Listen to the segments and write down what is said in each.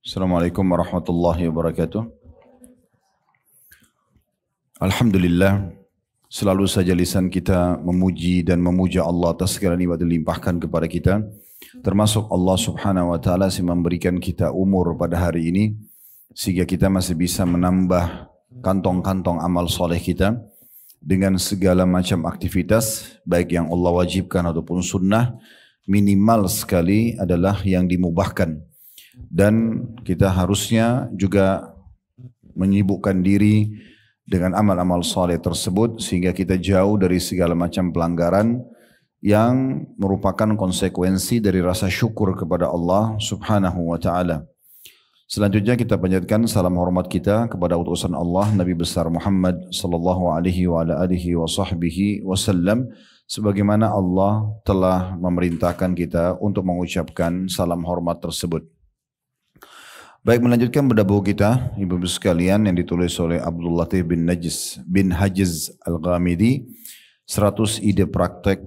Assalamualaikum warahmatullahi wabarakatuh. Alhamdulillah, selalu saja lisan kita memuji dan memuja Allah atas segala nikmat dilimpahkan kepada kita. Termasuk Allah subhanahu wa ta'ala yang memberikan kita umur pada hari ini, sehingga kita masih bisa menambah kantong-kantong amal soleh kita dengan segala macam aktivitas, baik yang Allah wajibkan ataupun sunnah. Minimal sekali adalah yang dimubahkan. Dan kita harusnya juga menyibukkan diri dengan amal-amal saleh tersebut sehingga kita jauh dari segala macam pelanggaran yang merupakan konsekuensi dari rasa syukur kepada Allah subhanahu wa ta'ala. Selanjutnya kita panjatkan salam hormat kita kepada utusan Allah Nabi besar Muhammad sallallahu alaihi wa ala alihi wa sahbihi wasallam, sebagaimana Allah telah memerintahkan kita untuk mengucapkan salam hormat tersebut. Baik, melanjutkan pada buku kita, ibu-ibu sekalian, yang ditulis oleh Abdul Latif bin Hajiz Al-Ghamidi, 100 ide praktek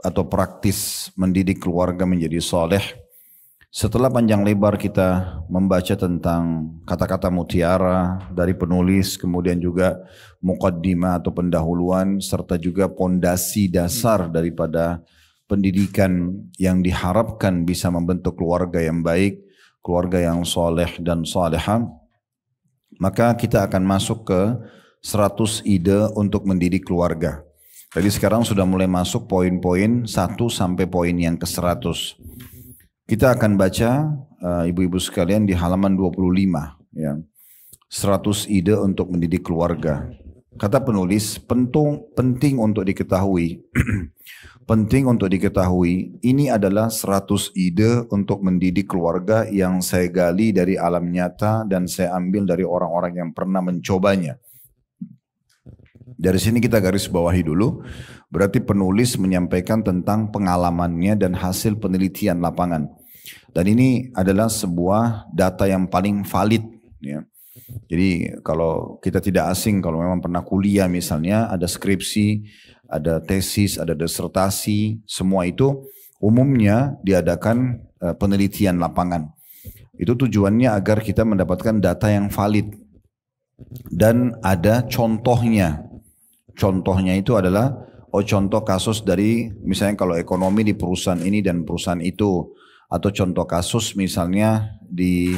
atau praktis mendidik keluarga menjadi saleh. Setelah panjang lebar kita membaca tentang kata-kata mutiara dari penulis, kemudian juga muqaddimah atau pendahuluan, serta juga pondasi dasar daripada pendidikan yang diharapkan bisa membentuk keluarga yang baik, keluarga yang soleh dan salehah, maka kita akan masuk ke 100 ide untuk mendidik keluarga. Jadi sekarang sudah mulai masuk poin-poin 1 sampai poin yang ke-100. Kita akan baca ibu-ibu sekalian di halaman 25 ya. 100 ide untuk mendidik keluarga. Kata penulis, penting untuk diketahui penting untuk diketahui, ini adalah 100 ide untuk mendidik keluarga yang saya gali dari alam nyata dan saya ambil dari orang-orang yang pernah mencobanya. Dari sini kita garis bawahi dulu, berarti penulis menyampaikan tentang pengalamannya dan hasil penelitian lapangan. Dan ini adalah sebuah data yang paling valid. Ya. Jadi kalau kita tidak asing, kalau memang pernah kuliah misalnya, ada skripsi, ada tesis, ada disertasi, semua itu umumnya diadakan penelitian lapangan. Itu tujuannya agar kita mendapatkan data yang valid dan ada contohnya. Contohnya itu adalah contoh kasus dari misalnya kalau ekonomi di perusahaan ini dan perusahaan itu, atau contoh kasus misalnya di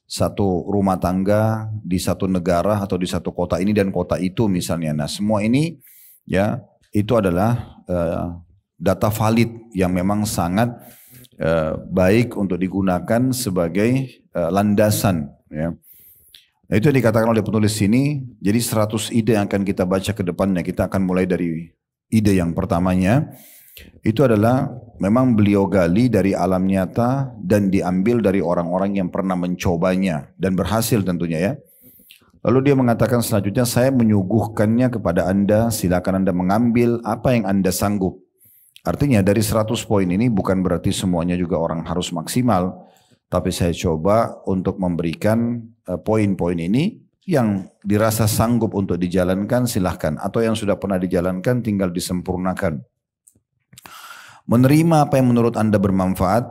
satu rumah tangga di satu negara atau di satu kota ini dan kota itu misalnya. Nah, semua ini ya itu adalah data valid yang memang sangat baik untuk digunakan sebagai landasan. Ya. Nah, itu yang dikatakan oleh penulis sini. Jadi 100 ide yang akan kita baca ke depannya. Kita akan mulai dari ide yang pertamanya. Itu adalah memang beliau gali dari alam nyata dan diambil dari orang-orang yang pernah mencobanya dan berhasil tentunya ya. Lalu dia mengatakan selanjutnya, saya menyuguhkannya kepada Anda, silakan Anda mengambil apa yang Anda sanggup. Artinya dari 100 poin ini bukan berarti semuanya juga orang harus maksimal. Tapi saya coba untuk memberikan poin-poin ini yang dirasa sanggup untuk dijalankan silahkan. Atau yang sudah pernah dijalankan tinggal disempurnakan. Menerima apa yang menurut Anda bermanfaat,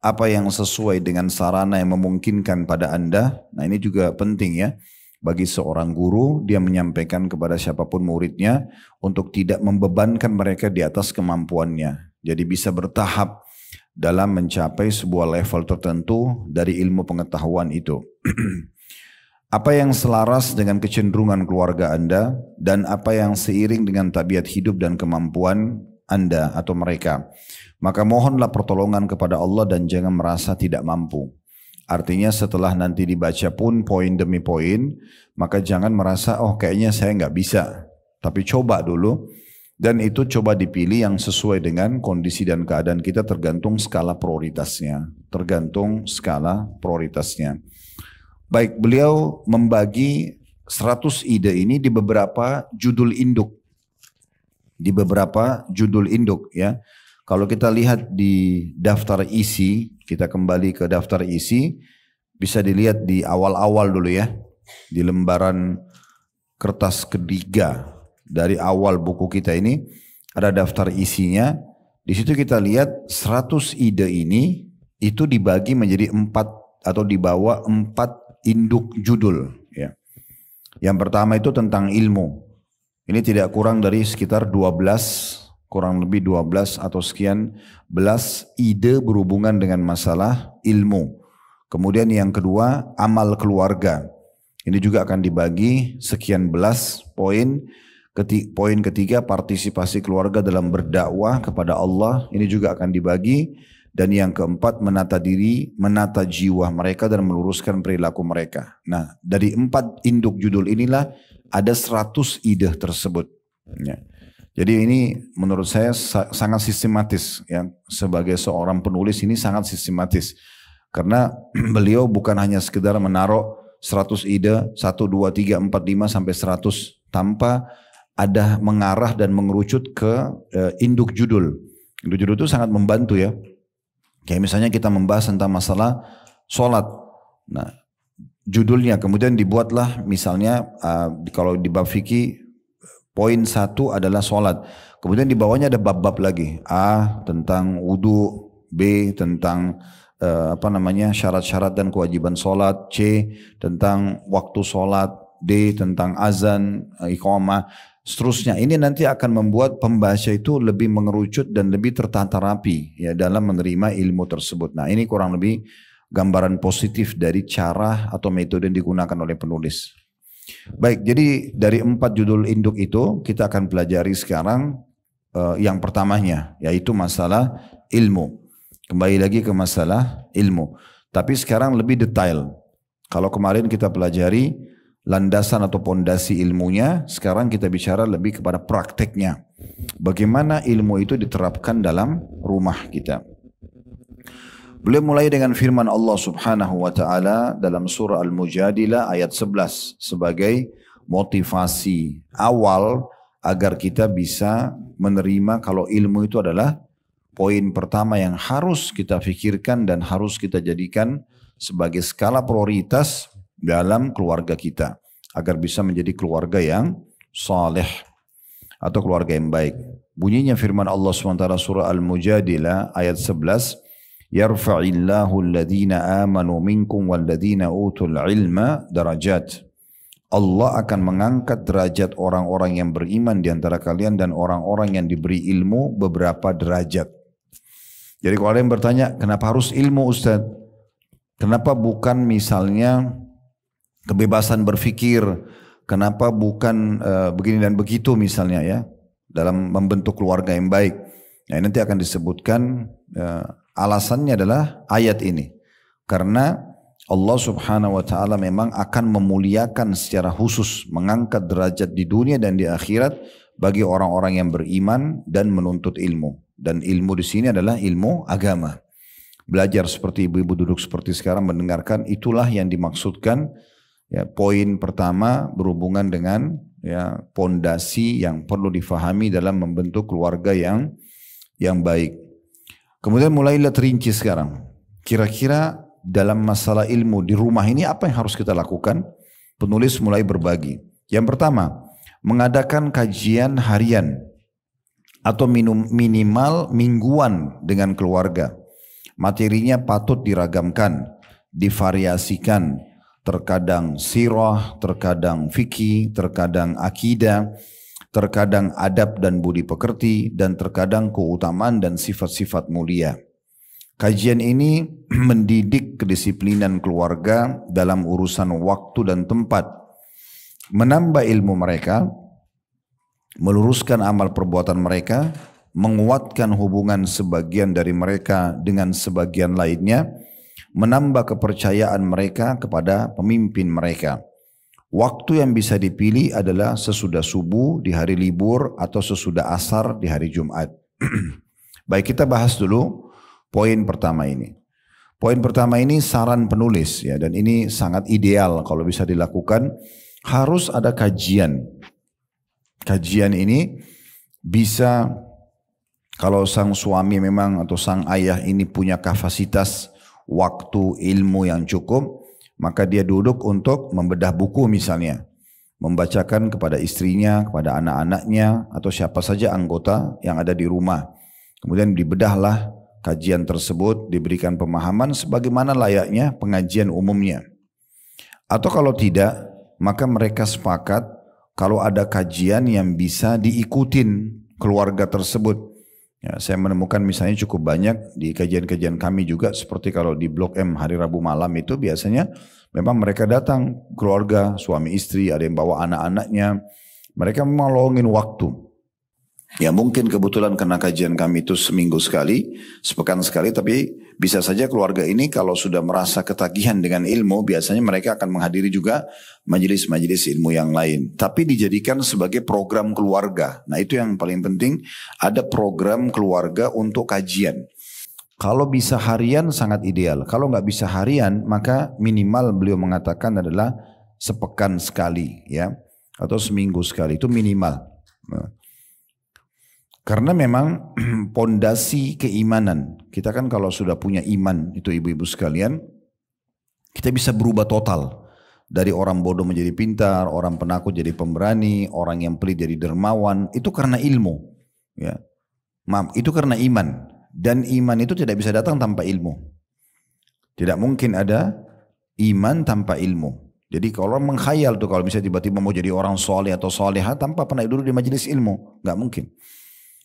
apa yang sesuai dengan sarana yang memungkinkan pada Anda. Nah ini juga penting ya. Bagi seorang guru, dia menyampaikan kepada siapapun muridnya untuk tidak membebankan mereka di atas kemampuannya. Jadi bisa bertahap dalam mencapai sebuah level tertentu dari ilmu pengetahuan itu. Apa yang selaras dengan kecenderungan keluarga Anda dan apa yang seiring dengan tabiat hidup dan kemampuan Anda atau mereka. Maka mohonlah pertolongan kepada Allah dan jangan merasa tidak mampu. Artinya setelah nanti dibaca pun poin demi poin, maka jangan merasa kayaknya saya nggak bisa. Tapi coba dulu dan itu coba dipilih yang sesuai dengan kondisi dan keadaan kita tergantung skala prioritasnya. Baik, beliau membagi 100 ide ini di beberapa judul induk. Ya. Kalau kita lihat di daftar isi, kita kembali ke daftar isi, bisa dilihat di awal-awal dulu ya, di lembaran kertas ketiga dari awal buku kita ini, ada daftar isinya. Di situ kita lihat 100 ide ini itu dibagi menjadi 4 atau dibawa 4 induk judul. Ya. Yang pertama itu tentang ilmu. Ini tidak kurang dari sekitar 12, kurang lebih 12 atau sekian belas ide berhubungan dengan masalah ilmu. Kemudian yang kedua, amal keluarga. Ini juga akan dibagi sekian belas poin. Poin ketiga, partisipasi keluarga dalam berdakwah kepada Allah. Ini juga akan dibagi. Dan yang keempat, menata diri, menata jiwa mereka dan meluruskan perilaku mereka. Nah, dari 4 induk judul inilah ada 100 ide tersebut. Ya. Jadi ini menurut saya sangat sistematis. Ya. Sebagai seorang penulis ini sangat sistematis. Karena beliau bukan hanya sekedar menaruh 100 ide, 1, 2, 3, 4, 5 sampai 100. Tanpa ada mengarah dan mengerucut ke induk judul. Induk judul itu sangat membantu ya. Kayak misalnya kita membahas tentang masalah sholat. Nah, judulnya kemudian dibuatlah misalnya kalau di bab fikih poin 1 adalah sholat. Kemudian di bawahnya ada bab-bab lagi. A tentang wudu, B tentang syarat-syarat dan kewajiban sholat, C tentang waktu sholat, D tentang azan, iqamah. Seterusnya ini nanti akan membuat pembaca itu lebih mengerucut dan lebih tertata rapi ya dalam menerima ilmu tersebut. Nah ini kurang lebih gambaran positif dari cara atau metode yang digunakan oleh penulis. Baik, jadi dari 4 judul induk itu kita akan pelajari sekarang yang pertamanya yaitu masalah ilmu. Kembali lagi ke masalah ilmu. Tapi sekarang lebih detail. Kalau kemarin kita pelajari landasan atau pondasi ilmunya, sekarang kita bicara lebih kepada prakteknya. Bagaimana ilmu itu diterapkan dalam rumah kita. Beliau mulai dengan firman Allah Subhanahu wa taala dalam surah Al-Mujadilah ayat 11 sebagai motivasi awal agar kita bisa menerima kalau ilmu itu adalah poin pertama yang harus kita pikirkan dan harus kita jadikan sebagai skala prioritas dalam keluarga kita agar bisa menjadi keluarga yang saleh atau keluarga yang baik. Bunyinya firman Allah SWT surah Al-Mujadilah ayat 11, yarfa'illahu alladhina amanu minkum walladhina utul ilma darajat. Allah akan mengangkat derajat orang-orang yang beriman di antara kalian dan orang-orang yang diberi ilmu beberapa derajat. Jadi kalau ada yang bertanya, kenapa harus ilmu Ustaz? Kenapa bukan misalnya kebebasan berfikir, kenapa bukan begini dan begitu misalnya ya, dalam membentuk keluarga yang baik. Nah nanti akan disebutkan alasannya adalah ayat ini. Karena Allah Subhanahu wa taala memang akan memuliakan secara khusus, mengangkat derajat di dunia dan di akhirat bagi orang-orang yang beriman dan menuntut ilmu. Dan ilmu di sini adalah ilmu agama. Belajar seperti ibu-ibu duduk seperti sekarang mendengarkan, itulah yang dimaksudkan. Ya, poin pertama berhubungan dengan ya pondasi yang perlu difahami dalam membentuk keluarga yang baik. Kemudian mulailah terinci sekarang. Kira-kira dalam masalah ilmu di rumah ini apa yang harus kita lakukan? Penulis mulai berbagi. Yang pertama, mengadakan kajian harian atau minimal mingguan dengan keluarga. Materinya patut diragamkan, divariasikan. Terkadang sirah, terkadang fikih, terkadang akidah, terkadang adab dan budi pekerti, dan terkadang keutamaan dan sifat-sifat mulia. Kajian ini mendidik kedisiplinan keluarga dalam urusan waktu dan tempat, menambah ilmu mereka, meluruskan amal perbuatan mereka, menguatkan hubungan sebagian dari mereka dengan sebagian lainnya, menambah kepercayaan mereka kepada pemimpin mereka. Waktu yang bisa dipilih adalah sesudah subuh di hari libur atau sesudah asar di hari Jumat. Baik, kita bahas dulu poin pertama ini. Poin pertama ini saran penulis ya, dan ini sangat ideal kalau bisa dilakukan. Harus ada kajian. Kajian ini bisa kalau sang suami memang atau sang ayah ini punya kapasitas waktu ilmu yang cukup, maka dia duduk untuk membedah buku misalnya, membacakan kepada istrinya, kepada anak-anaknya atau siapa saja anggota yang ada di rumah. Kemudian dibedahlah kajian tersebut, diberikan pemahaman sebagaimana layaknya pengajian umumnya. Atau kalau tidak, maka mereka sepakat kalau ada kajian yang bisa diikutin keluarga tersebut. Ya, saya menemukan misalnya cukup banyak di kajian-kajian kami juga, seperti kalau di Blok M hari Rabu malam itu biasanya memang mereka datang keluarga, suami istri, ada yang bawa anak-anaknya. Mereka memang luangin waktu. Ya mungkin kebetulan karena kajian kami itu seminggu sekali, sepekan sekali, tapi bisa saja keluarga ini kalau sudah merasa ketagihan dengan ilmu, biasanya mereka akan menghadiri juga majelis-majelis ilmu yang lain. Tapi dijadikan sebagai program keluarga. Nah itu yang paling penting, ada program keluarga untuk kajian. Kalau bisa harian sangat ideal. Kalau nggak bisa harian, maka minimal beliau mengatakan adalah sepekan sekali, ya, atau seminggu sekali, itu minimal. Karena memang pondasi keimanan, kita kan kalau sudah punya iman, itu ibu-ibu sekalian, kita bisa berubah total. Dari orang bodoh menjadi pintar, orang penakut jadi pemberani, orang yang pelit jadi dermawan, itu karena ilmu. Ya. Maaf, itu karena iman. Dan iman itu tidak bisa datang tanpa ilmu. Tidak mungkin ada iman tanpa ilmu. Jadi kalau orang mengkhayal tuh, kalau misalnya tiba-tiba mau jadi orang soleh atau soleha tanpa pernah duduk di majelis ilmu, nggak mungkin.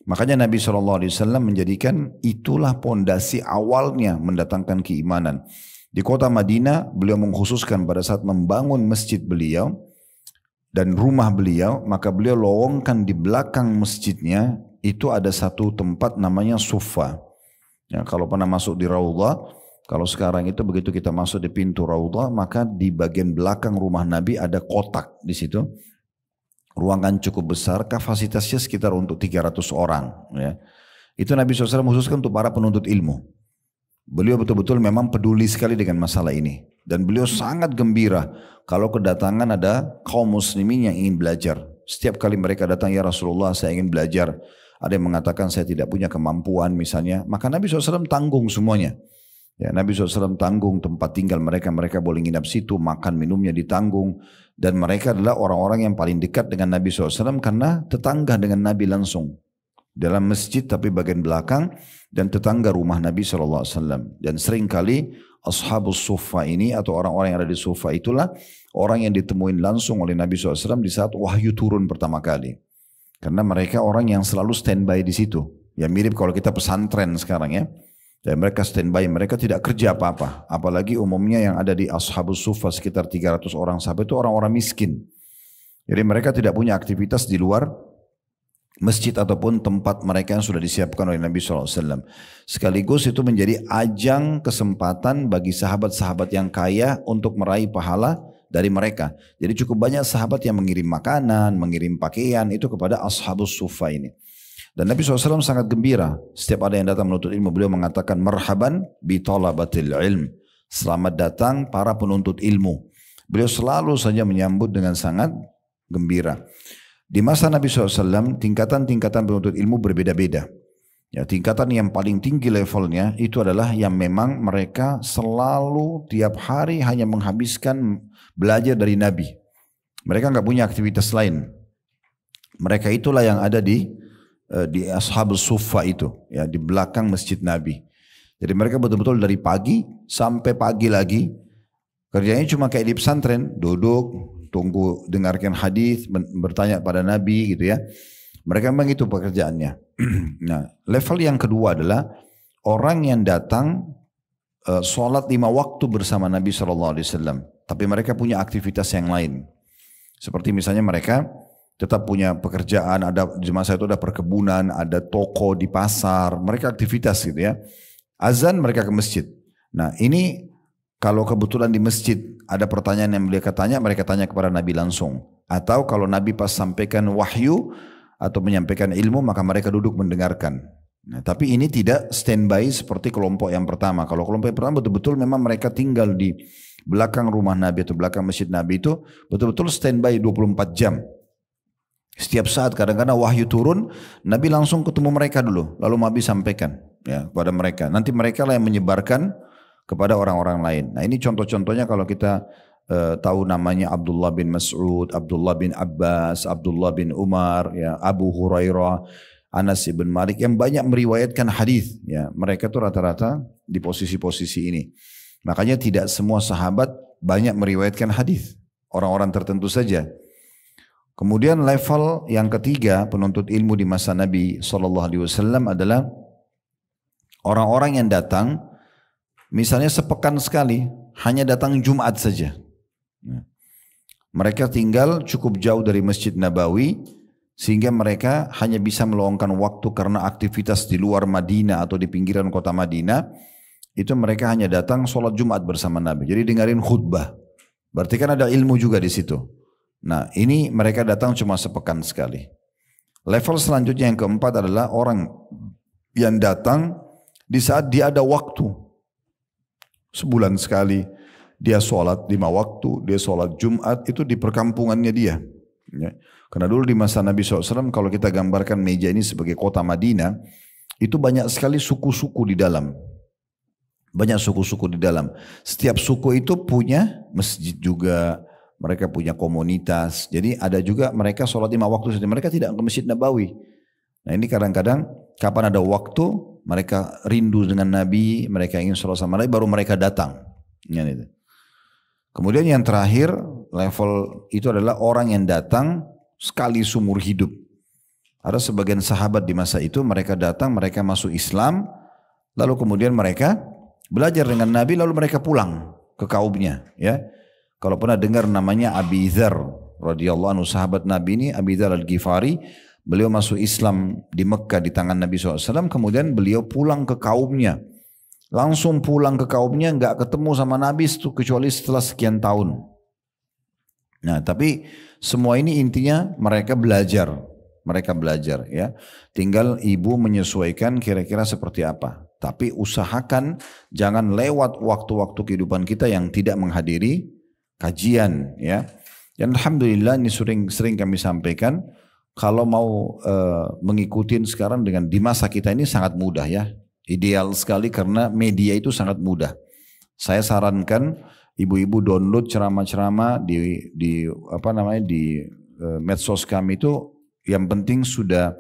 Makanya Nabi SAW menjadikan itulah pondasi awalnya mendatangkan keimanan. Di kota Madinah beliau mengkhususkan pada saat membangun masjid beliau dan rumah beliau, maka beliau lowongkan di belakang masjidnya itu ada satu tempat namanya Suffa. Ya, kalau pernah masuk di Raudhah, kalau sekarang itu begitu kita masuk di pintu Raudhah, maka di bagian belakang rumah Nabi ada kotak di situ. Ruangan cukup besar, kapasitasnya sekitar untuk 300 orang. Ya. Itu Nabi SAW khususkan untuk para penuntut ilmu. Beliau betul-betul memang peduli sekali dengan masalah ini. Dan beliau sangat gembira kalau kedatangan ada kaum muslimin yang ingin belajar. Setiap kali mereka datang, ya Rasulullah saya ingin belajar. Ada yang mengatakan saya tidak punya kemampuan misalnya. Maka Nabi SAW tanggung semuanya. Ya, Nabi SAW tanggung tempat tinggal mereka, mereka boleh nginap situ, makan minumnya ditanggung. Dan mereka adalah orang-orang yang paling dekat dengan Nabi SAW karena tetangga dengan Nabi langsung. Dalam masjid tapi bagian belakang dan tetangga rumah Nabi SAW. Dan seringkali ashabus suffa ini atau orang-orang yang ada di suffa itulah orang yang ditemuin langsung oleh Nabi SAW di saat wahyu turun pertama kali. Karena mereka orang yang selalu standby di situ. Ya mirip kalau kita pesantren sekarang ya. Dan mereka standby, mereka tidak kerja apa-apa. Apalagi umumnya yang ada di Ashabus Suffa sekitar 300 orang sahabat itu orang-orang miskin. Jadi mereka tidak punya aktivitas di luar masjid ataupun tempat mereka yang sudah disiapkan oleh Nabi SAW. Sekaligus itu menjadi ajang kesempatan bagi sahabat-sahabat yang kaya untuk meraih pahala dari mereka. Jadi cukup banyak sahabat yang mengirim makanan, mengirim pakaian itu kepada Ashabus Suffa ini. Dan Nabi SAW sangat gembira. Setiap ada yang datang menuntut ilmu, beliau mengatakan marhaban bi talabatil ilm. Selamat datang para penuntut ilmu. Beliau selalu saja menyambut dengan sangat gembira. Di masa Nabi SAW, tingkatan-tingkatan penuntut ilmu berbeda-beda. Ya, tingkatan yang paling tinggi levelnya itu adalah yang memang mereka selalu tiap hari hanya menghabiskan belajar dari Nabi. Mereka nggak punya aktivitas lain. Mereka itulah yang ada di Ashabul Suffa itu, ya di belakang masjid Nabi. Jadi mereka betul-betul dari pagi sampai pagi lagi kerjanya cuma kayak di pesantren, duduk, tunggu, dengarkan hadis, bertanya pada Nabi gitu ya. Mereka memang itu pekerjaannya. Nah, level yang kedua adalah orang yang datang sholat 5 waktu bersama Nabi SAW, tapi mereka punya aktivitas yang lain. Seperti misalnya mereka tetap punya pekerjaan, ada di masa itu ada perkebunan, ada toko di pasar, mereka aktivitas gitu ya. Azan mereka ke masjid. Nah ini kalau kebetulan di masjid ada pertanyaan yang mereka tanya kepada Nabi langsung. Atau kalau Nabi pas sampaikan wahyu atau menyampaikan ilmu maka mereka duduk mendengarkan. Nah, tapi ini tidak standby seperti kelompok yang pertama. Kalau kelompok yang pertama betul-betul memang mereka tinggal di belakang rumah Nabi atau belakang masjid Nabi itu betul-betul standby 24 jam. Setiap saat kadang-kadang wahyu turun, Nabi langsung ketemu mereka dulu, lalu Nabi sampaikan ya kepada mereka. Nanti mereka lah yang menyebarkan kepada orang-orang lain. Nah ini contoh-contohnya kalau kita tahu namanya Abdullah bin Mas'ud, Abdullah bin Abbas, Abdullah bin Umar, ya Abu Hurairah. Anas ibn Malik yang banyak meriwayatkan hadis. Ya, mereka tuh rata-rata di posisi-posisi ini. Makanya tidak semua sahabat banyak meriwayatkan hadis. Orang-orang tertentu saja. Kemudian level yang ketiga penuntut ilmu di masa Nabi SAW adalah orang-orang yang datang, misalnya sepekan sekali, hanya datang Jumat saja. Mereka tinggal cukup jauh dari Masjid Nabawi, sehingga mereka hanya bisa meluangkan waktu karena aktivitas di luar Madinah atau di pinggiran kota Madinah, itu mereka hanya datang sholat Jumat bersama Nabi. Jadi dengerin khutbah. Berarti kan ada ilmu juga di situ. Nah, ini mereka datang cuma sepekan sekali. Level selanjutnya yang keempat adalah orang yang datang di saat dia ada waktu. Sebulan sekali dia sholat 5 waktu, dia sholat Jumat, itu di perkampungannya dia. Ya. Karena dulu di masa Nabi SAW, kalau kita gambarkan meja ini sebagai kota Madinah, itu banyak sekali suku-suku di dalam. Banyak suku-suku di dalam. Setiap suku itu punya masjid juga, mereka punya komunitas. Jadi ada juga mereka sholat 5 waktu saja. Mereka tidak ke Masjid Nabawi. Nah ini kadang-kadang kapan ada waktu, mereka rindu dengan Nabi, mereka ingin sholat sama Nabi, baru mereka datang. Kemudian yang terakhir, level itu adalah orang yang datang sekali seumur hidup. Ada sebagian sahabat di masa itu, mereka datang, mereka masuk Islam, lalu kemudian mereka belajar dengan Nabi, lalu mereka pulang ke kaumnya. Ya. Kalau pernah dengar namanya Abi Dzar radhiyallahu anhu, sahabat Nabi ini, Abi Dzar Al-Ghifari, beliau masuk Islam di Mekah di tangan Nabi SAW, kemudian beliau pulang ke kaumnya. Langsung pulang ke kaumnya, nggak ketemu sama Nabi kecuali setelah sekian tahun. Nah, tapi semua ini intinya mereka belajar ya. Tinggal ibu menyesuaikan kira-kira seperti apa. Tapi usahakan jangan lewat waktu-waktu kehidupan kita yang tidak menghadiri kajian ya. Dan alhamdulillah ini sering kami sampaikan, kalau mau mengikuti sekarang dengan di masa kita ini sangat mudah ya. Ideal sekali karena media itu sangat mudah. Saya sarankan ibu-ibu download ceramah-ceramah di medsos kami itu, yang penting sudah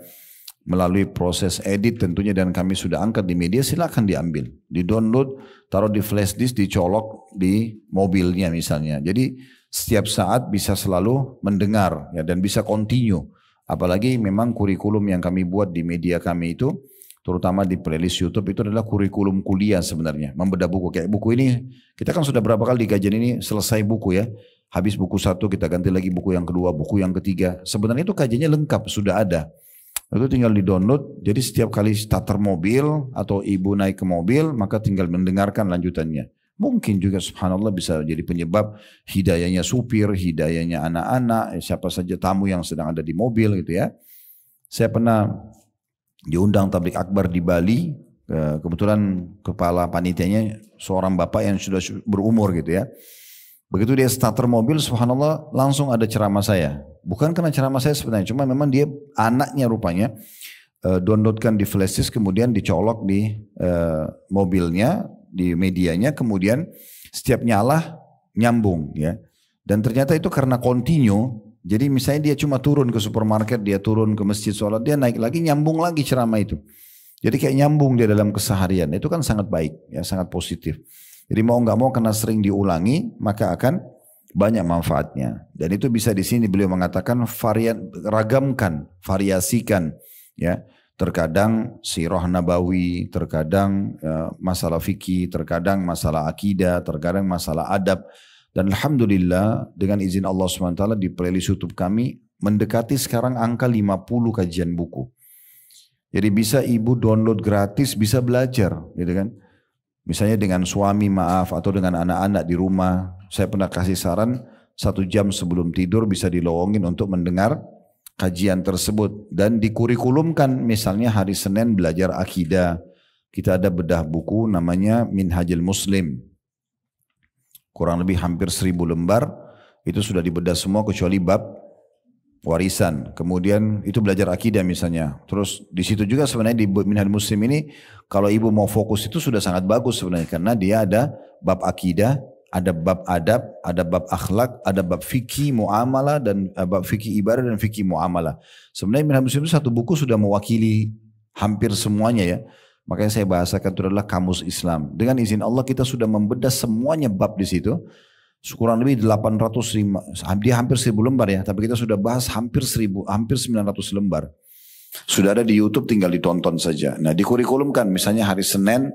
melalui proses edit tentunya dan kami sudah angkat di media, silakan diambil, di-download, taruh di flash disk, dicolok di mobilnya misalnya. Jadi setiap saat bisa selalu mendengar ya, dan bisa continue. Apalagi memang kurikulum yang kami buat di media kami itu, terutama di playlist YouTube, itu adalah kurikulum kuliah sebenarnya. Membedah buku, kayak buku ini, kita kan sudah berapa kali di kajian ini selesai buku ya. Habis buku 1 kita ganti lagi buku yang kedua, buku yang ketiga. Sebenarnya itu kajiannya lengkap, sudah ada. Itu tinggal di-download, jadi setiap kali starter mobil atau ibu naik ke mobil, maka tinggal mendengarkan lanjutannya. Mungkin juga subhanallah bisa jadi penyebab hidayahnya supir, hidayahnya anak-anak, siapa saja tamu yang sedang ada di mobil gitu ya. Saya pernah diundang tablik akbar di Bali, kebetulan kepala panitianya seorang bapak yang sudah berumur gitu ya. Begitu dia starter mobil, subhanallah langsung ada ceramah saya. Bukan karena ceramah saya sebenarnya, cuma memang dia anaknya rupanya downloadkan di flash disk, kemudian dicolok di mobilnya, di medianya, kemudian setiap nyala nyambung ya. Dan ternyata itu karena continue. Jadi misalnya dia cuma turun ke supermarket, dia turun ke masjid sholat, dia naik lagi, nyambung lagi ceramah itu. Jadi kayak nyambung dia dalam keseharian. Itu kan sangat baik, ya sangat positif. Jadi mau nggak mau karena sering diulangi, maka akan banyak manfaatnya. Dan itu bisa di sini beliau mengatakan ragamkan, variasikan, ya. Terkadang sirah nabawi, terkadang masalah fikih, terkadang masalah akidah, terkadang masalah adab. Dan alhamdulillah dengan izin Allah SWT di playlist YouTube kami mendekati sekarang angka 50 kajian buku. Jadi bisa ibu download gratis, bisa belajar gitu kan. Misalnya dengan suami atau dengan anak-anak di rumah. Saya pernah kasih saran 1 jam sebelum tidur bisa dilowongin untuk mendengar kajian tersebut. Dan dikurikulumkan misalnya hari Senin belajar akidah. Kita ada bedah buku namanya Minhajul Muslim. Kurang lebih hampir 1000 lembar. Itu sudah dibedah semua kecuali bab warisan. Kemudian itu belajar akidah misalnya. Terus di situ juga sebenarnya di Minhajul Muslim ini kalau ibu mau fokus itu sudah sangat bagus sebenarnya karena dia ada bab akidah, ada bab adab, ada bab akhlak, ada bab fikih muamalah dan bab fikih ibadah dan fikih muamalah. Sebenarnya Minhajul Muslim itu satu buku sudah mewakili hampir semuanya ya. Makanya saya bahasakan itu adalah kamus Islam. Dengan izin Allah kita sudah membedah semuanya bab di situ. Kurang lebih 805, dia hampir 1000 lembar ya. Tapi kita sudah bahas hampir 900 lembar. Sudah ada di YouTube, tinggal ditonton saja. Nah, dikurikulum kan misalnya hari Senin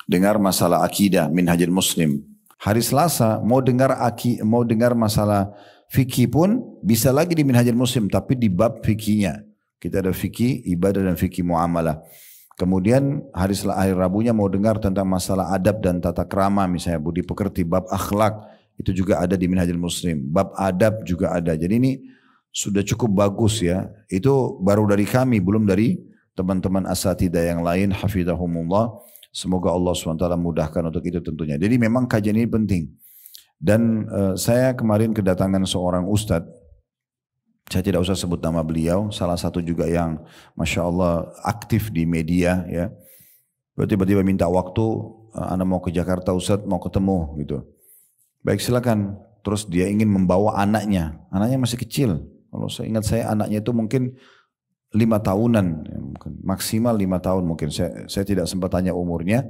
dengar masalah akidah Minhajul Muslim. Hari Selasa mau dengar masalah fikih pun bisa lagi di Minhajul Muslim tapi di bab fikihnya. Kita ada fikih ibadah dan fikih muamalah. Kemudian hari Rabunya mau dengar tentang masalah adab dan tata krama misalnya budi pekerti, bab akhlak itu juga ada di Minhajul Muslim. Bab adab juga ada. Jadi ini sudah cukup bagus ya. Itu baru dari kami, belum dari teman-teman asatidah yang lain, hafidhahumullah. Semoga Allah SWT mudahkan untuk itu tentunya. Jadi memang kajian ini penting. Dan saya kemarin kedatangan seorang ustadz. Saya tidak usah sebut nama beliau. Salah satu juga yang Masya Allah aktif di media. Ya. Tiba-tiba minta waktu. Anda mau ke Jakarta ustadz, mau ketemu gitu. Baik silakan. Terus dia ingin membawa anaknya. Anaknya masih kecil. Kalau saya ingat anaknya itu mungkin 5 tahunan, ya, mungkin maksimal 5 tahun mungkin. Saya tidak sempat tanya umurnya.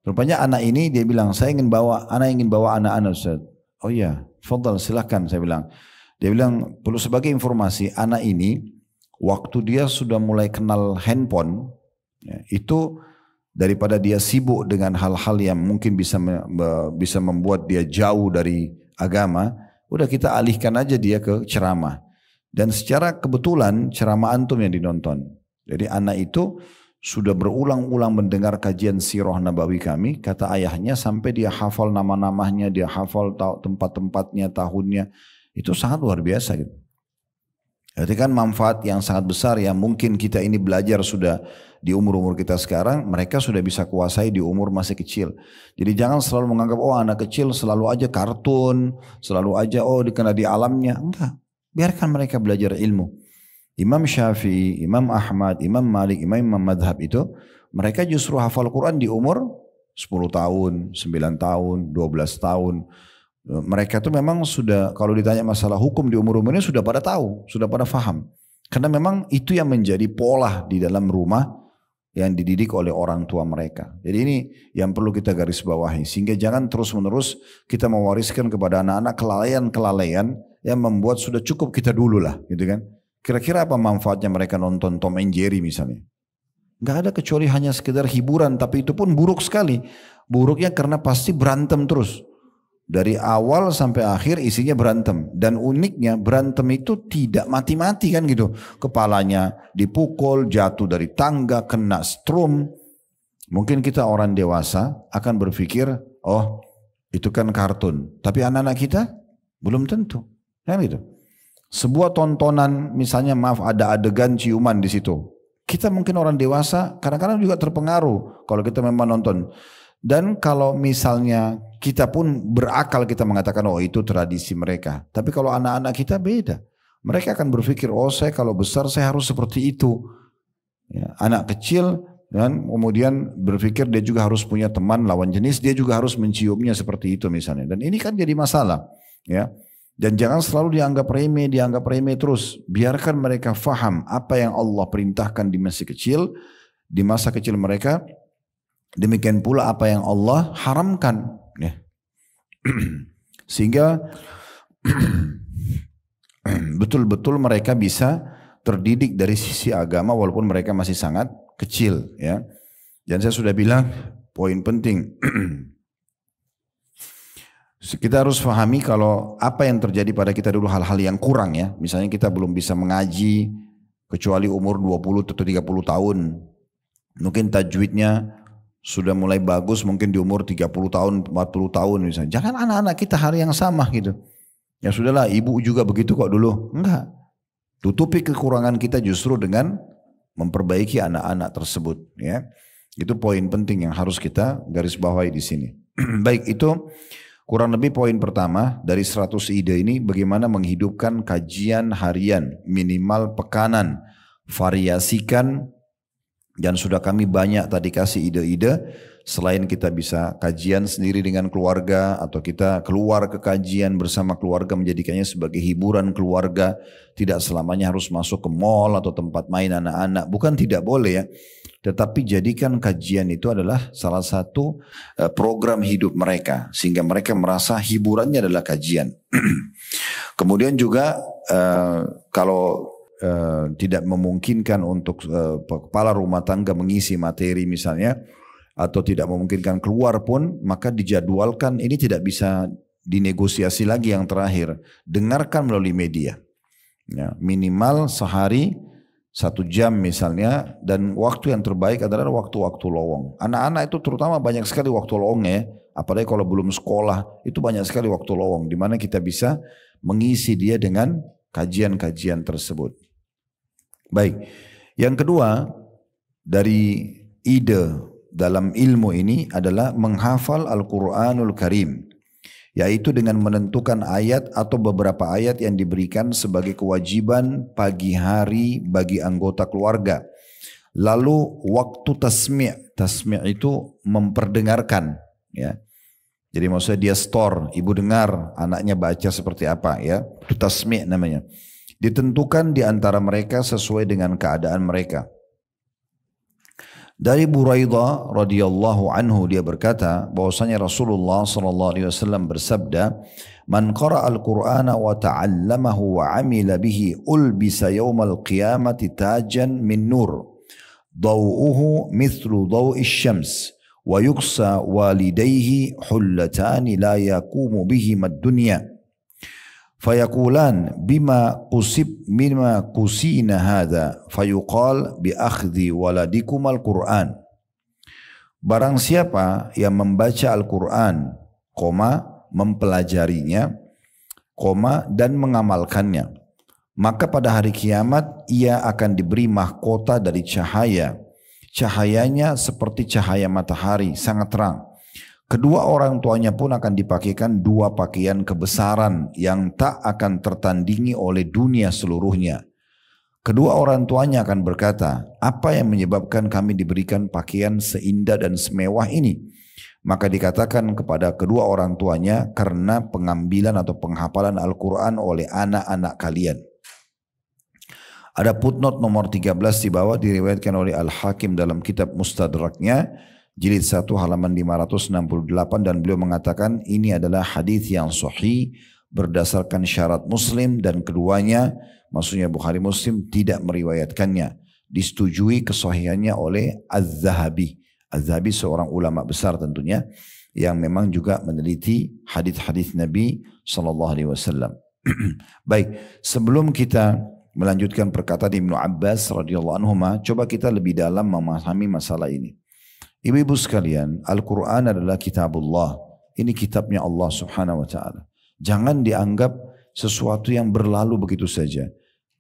Rupanya anak ini dia bilang, saya ingin bawa anak-anak Ustaz. Oh iya, fadal silakan saya bilang. Dia bilang, perlu sebagai informasi, anak ini waktu dia sudah mulai kenal handphone, ya, itu daripada dia sibuk dengan hal-hal yang mungkin bisa membuat dia jauh dari agama, udah kita alihkan aja dia ke ceramah. Dan secara kebetulan ceramah antum yang dinonton. Jadi anak itu sudah berulang-ulang mendengar kajian sirah nabawi kami. Kata ayahnya sampai dia hafal nama-namanya, dia hafal tempat-tempatnya, tahunnya. Itu sangat luar biasa gitu. Jadi kan manfaat yang sangat besar yang mungkin kita ini belajar sudah di umur-umur kita sekarang. Mereka sudah bisa kuasai di umur masih kecil. Jadi jangan selalu menganggap oh anak kecil selalu aja kartun. Selalu aja oh dikenal di alamnya. Enggak. Biarkan mereka belajar ilmu. Imam Syafi'i, Imam Ahmad, Imam Malik, Imam Madhab itu mereka justru hafal Quran di umur 10 tahun, 9 tahun, 12 tahun. Mereka itu memang sudah kalau ditanya masalah hukum di umur-umur ini sudah pada tahu, sudah pada faham. Karena memang itu yang menjadi pola di dalam rumah yang dididik oleh orang tua mereka. Jadi ini yang perlu kita garis bawahi. Sehingga jangan terus-menerus kita mewariskan kepada anak-anak kelalaian-kelalaian yang membuat sudah cukup kita dulu lah, gitu kan. Kira-kira apa manfaatnya mereka nonton Tom and Jerry misalnya? Gak ada kecuali hanya sekedar hiburan, tapi itu pun buruk sekali. Buruknya karena pasti berantem terus. Dari awal sampai akhir isinya berantem. Dan uniknya berantem itu tidak mati-mati kan gitu. Kepalanya dipukul, jatuh dari tangga, kena strum. Mungkin kita orang dewasa akan berpikir, oh itu kan kartun. Tapi anak-anak kita belum tentu. Kan gitu. Sebuah tontonan misalnya maaf ada adegan ciuman di situ. Kita mungkin orang dewasa kadang-kadang juga terpengaruh kalau kita memang nonton. Dan kalau misalnya kita pun berakal kita mengatakan oh itu tradisi mereka. Tapi kalau anak-anak kita beda. Mereka akan berpikir oh saya kalau besar saya harus seperti itu. Ya, anak kecil dan kemudian berpikir dia juga harus punya teman lawan jenis. Dia juga harus menciumnya seperti itu misalnya. Dan ini kan jadi masalah. Ya. Dan jangan selalu dianggap remeh terus. Biarkan mereka faham apa yang Allah perintahkan di masa kecil mereka. Demikian pula apa yang Allah haramkan. Ya. Sehingga betul-betul mereka bisa terdidik dari sisi agama walaupun mereka masih sangat kecil. Ya. Dan saya sudah bilang poin penting. Kita harus pahami kalau apa yang terjadi pada kita dulu hal-hal yang kurang ya. Misalnya kita belum bisa mengaji kecuali umur 20 atau 30 tahun. Mungkin tajwidnya sudah mulai bagus mungkin di umur 30 tahun, 40 tahun misalnya. Jangan anak-anak kita hari yang sama gitu. Ya sudahlah ibu juga begitu kok dulu. Enggak. Tutupi kekurangan kita justru dengan memperbaiki anak-anak tersebut ya. Itu poin penting yang harus kita garis bawahi di sini. Baik itu kurang lebih poin pertama dari 100 ide ini bagaimana menghidupkan kajian harian minimal pekanan variasikan Dan sudah kami banyak tadi kasih ide-ide, selain kita bisa kajian sendiri dengan keluarga, atau kita keluar ke kajian bersama keluarga menjadikannya sebagai hiburan keluarga, tidak selamanya harus masuk ke mall atau tempat main anak-anak, bukan tidak boleh ya. Tetapi jadikan kajian itu adalah salah satu program hidup mereka, sehingga mereka merasa hiburannya adalah kajian. Kemudian juga kalau tidak memungkinkan untuk kepala rumah tangga mengisi materi misalnya, atau tidak memungkinkan keluar pun, maka dijadwalkan. Ini tidak bisa dinegosiasi lagi. Yang terakhir, dengarkan melalui media ya, minimal sehari 1 jam misalnya, dan waktu yang terbaik adalah waktu-waktu lowong. Anak-anak itu terutama banyak sekali waktu lowong ya, apalagi kalau belum sekolah, itu banyak sekali waktu lowong di mana kita bisa mengisi dia dengan kajian-kajian tersebut. Baik, yang kedua dari ide dalam ilmu ini adalah menghafal Al-Quranul Karim, yaitu dengan menentukan ayat atau beberapa ayat yang diberikan sebagai kewajiban pagi hari bagi anggota keluarga. Lalu waktu tasmi' itu memperdengarkan ya. Jadi maksudnya dia store, ibu dengar anaknya baca seperti apa ya. Itu tasmi' namanya. Ditentukan di antara mereka sesuai dengan keadaan mereka. Dari Buraidah radhiyallahu anhu dia berkata bahwasanya Rasulullah sallallahu alaihi wasallam bersabda, "Man qara'a al-Qur'ana wa ta'allamahu wa 'amila bihi ulbisa yaumal qiyamati tajan min nur, daw'uhu mithlu daw'i syams wa yuksa walidayhi hullatani la yaqumu bihima ad-dunya." Fayakulan bima kusina hadha fayuqal bi akhdhi waladikum al-Quran. Barang siapa yang membaca Al-Quran, mempelajarinya, dan mengamalkannya, maka pada hari kiamat ia akan diberi mahkota dari cahaya. Cahayanya seperti cahaya matahari, sangat terang. Kedua orang tuanya pun akan dipakaikan 2 pakaian kebesaran yang tak akan tertandingi oleh dunia seluruhnya. Kedua orang tuanya akan berkata, apa yang menyebabkan kami diberikan pakaian seindah dan semewah ini? Maka dikatakan kepada kedua orang tuanya, karena pengambilan atau penghafalan Al-Quran oleh anak-anak kalian. Ada footnote nomor 13 di bawah, diriwayatkan oleh Al-Hakim dalam kitab Mustadraknya, jilid 1 halaman 568, dan beliau mengatakan ini adalah hadis yang sahih berdasarkan syarat Muslim, dan keduanya maksudnya Bukhari Muslim tidak meriwayatkannya. Disetujui kesahihannya oleh Az-Zahabi. Az-Zahabi seorang ulama besar tentunya yang memang juga meneliti hadis-hadis Nabi sallallahu alaihi wasallam. Baik, sebelum kita melanjutkan perkataan Ibnu Abbas radhiyallahu anhuma, coba kita lebih dalam memahami masalah ini. Ibu-ibu sekalian, Al-Quran adalah kitabullah. Ini kitabnya Allah subhanahu wa ta'ala. Jangan dianggap sesuatu yang berlalu begitu saja.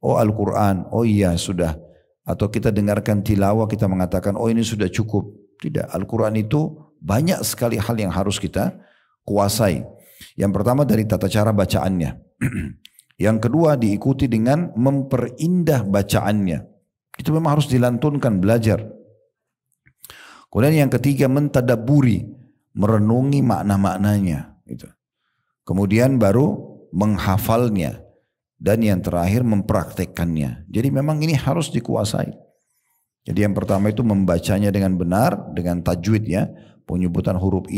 Oh Al-Quran, oh iya sudah. Atau kita dengarkan tilawah, kita mengatakan oh ini sudah cukup. Tidak, Al-Quran itu banyak sekali hal yang harus kita kuasai. Yang pertama dari tata cara bacaannya. Yang kedua diikuti dengan memperindah bacaannya. Itu memang harus dilantunkan, belajar. Kemudian yang ketiga mentadaburi, merenungi makna-maknanya. Gitu. Kemudian baru menghafalnya. Dan yang terakhir mempraktekkannya. Jadi memang ini harus dikuasai. Jadi yang pertama itu membacanya dengan benar, dengan tajwid ya. Penyebutan huruf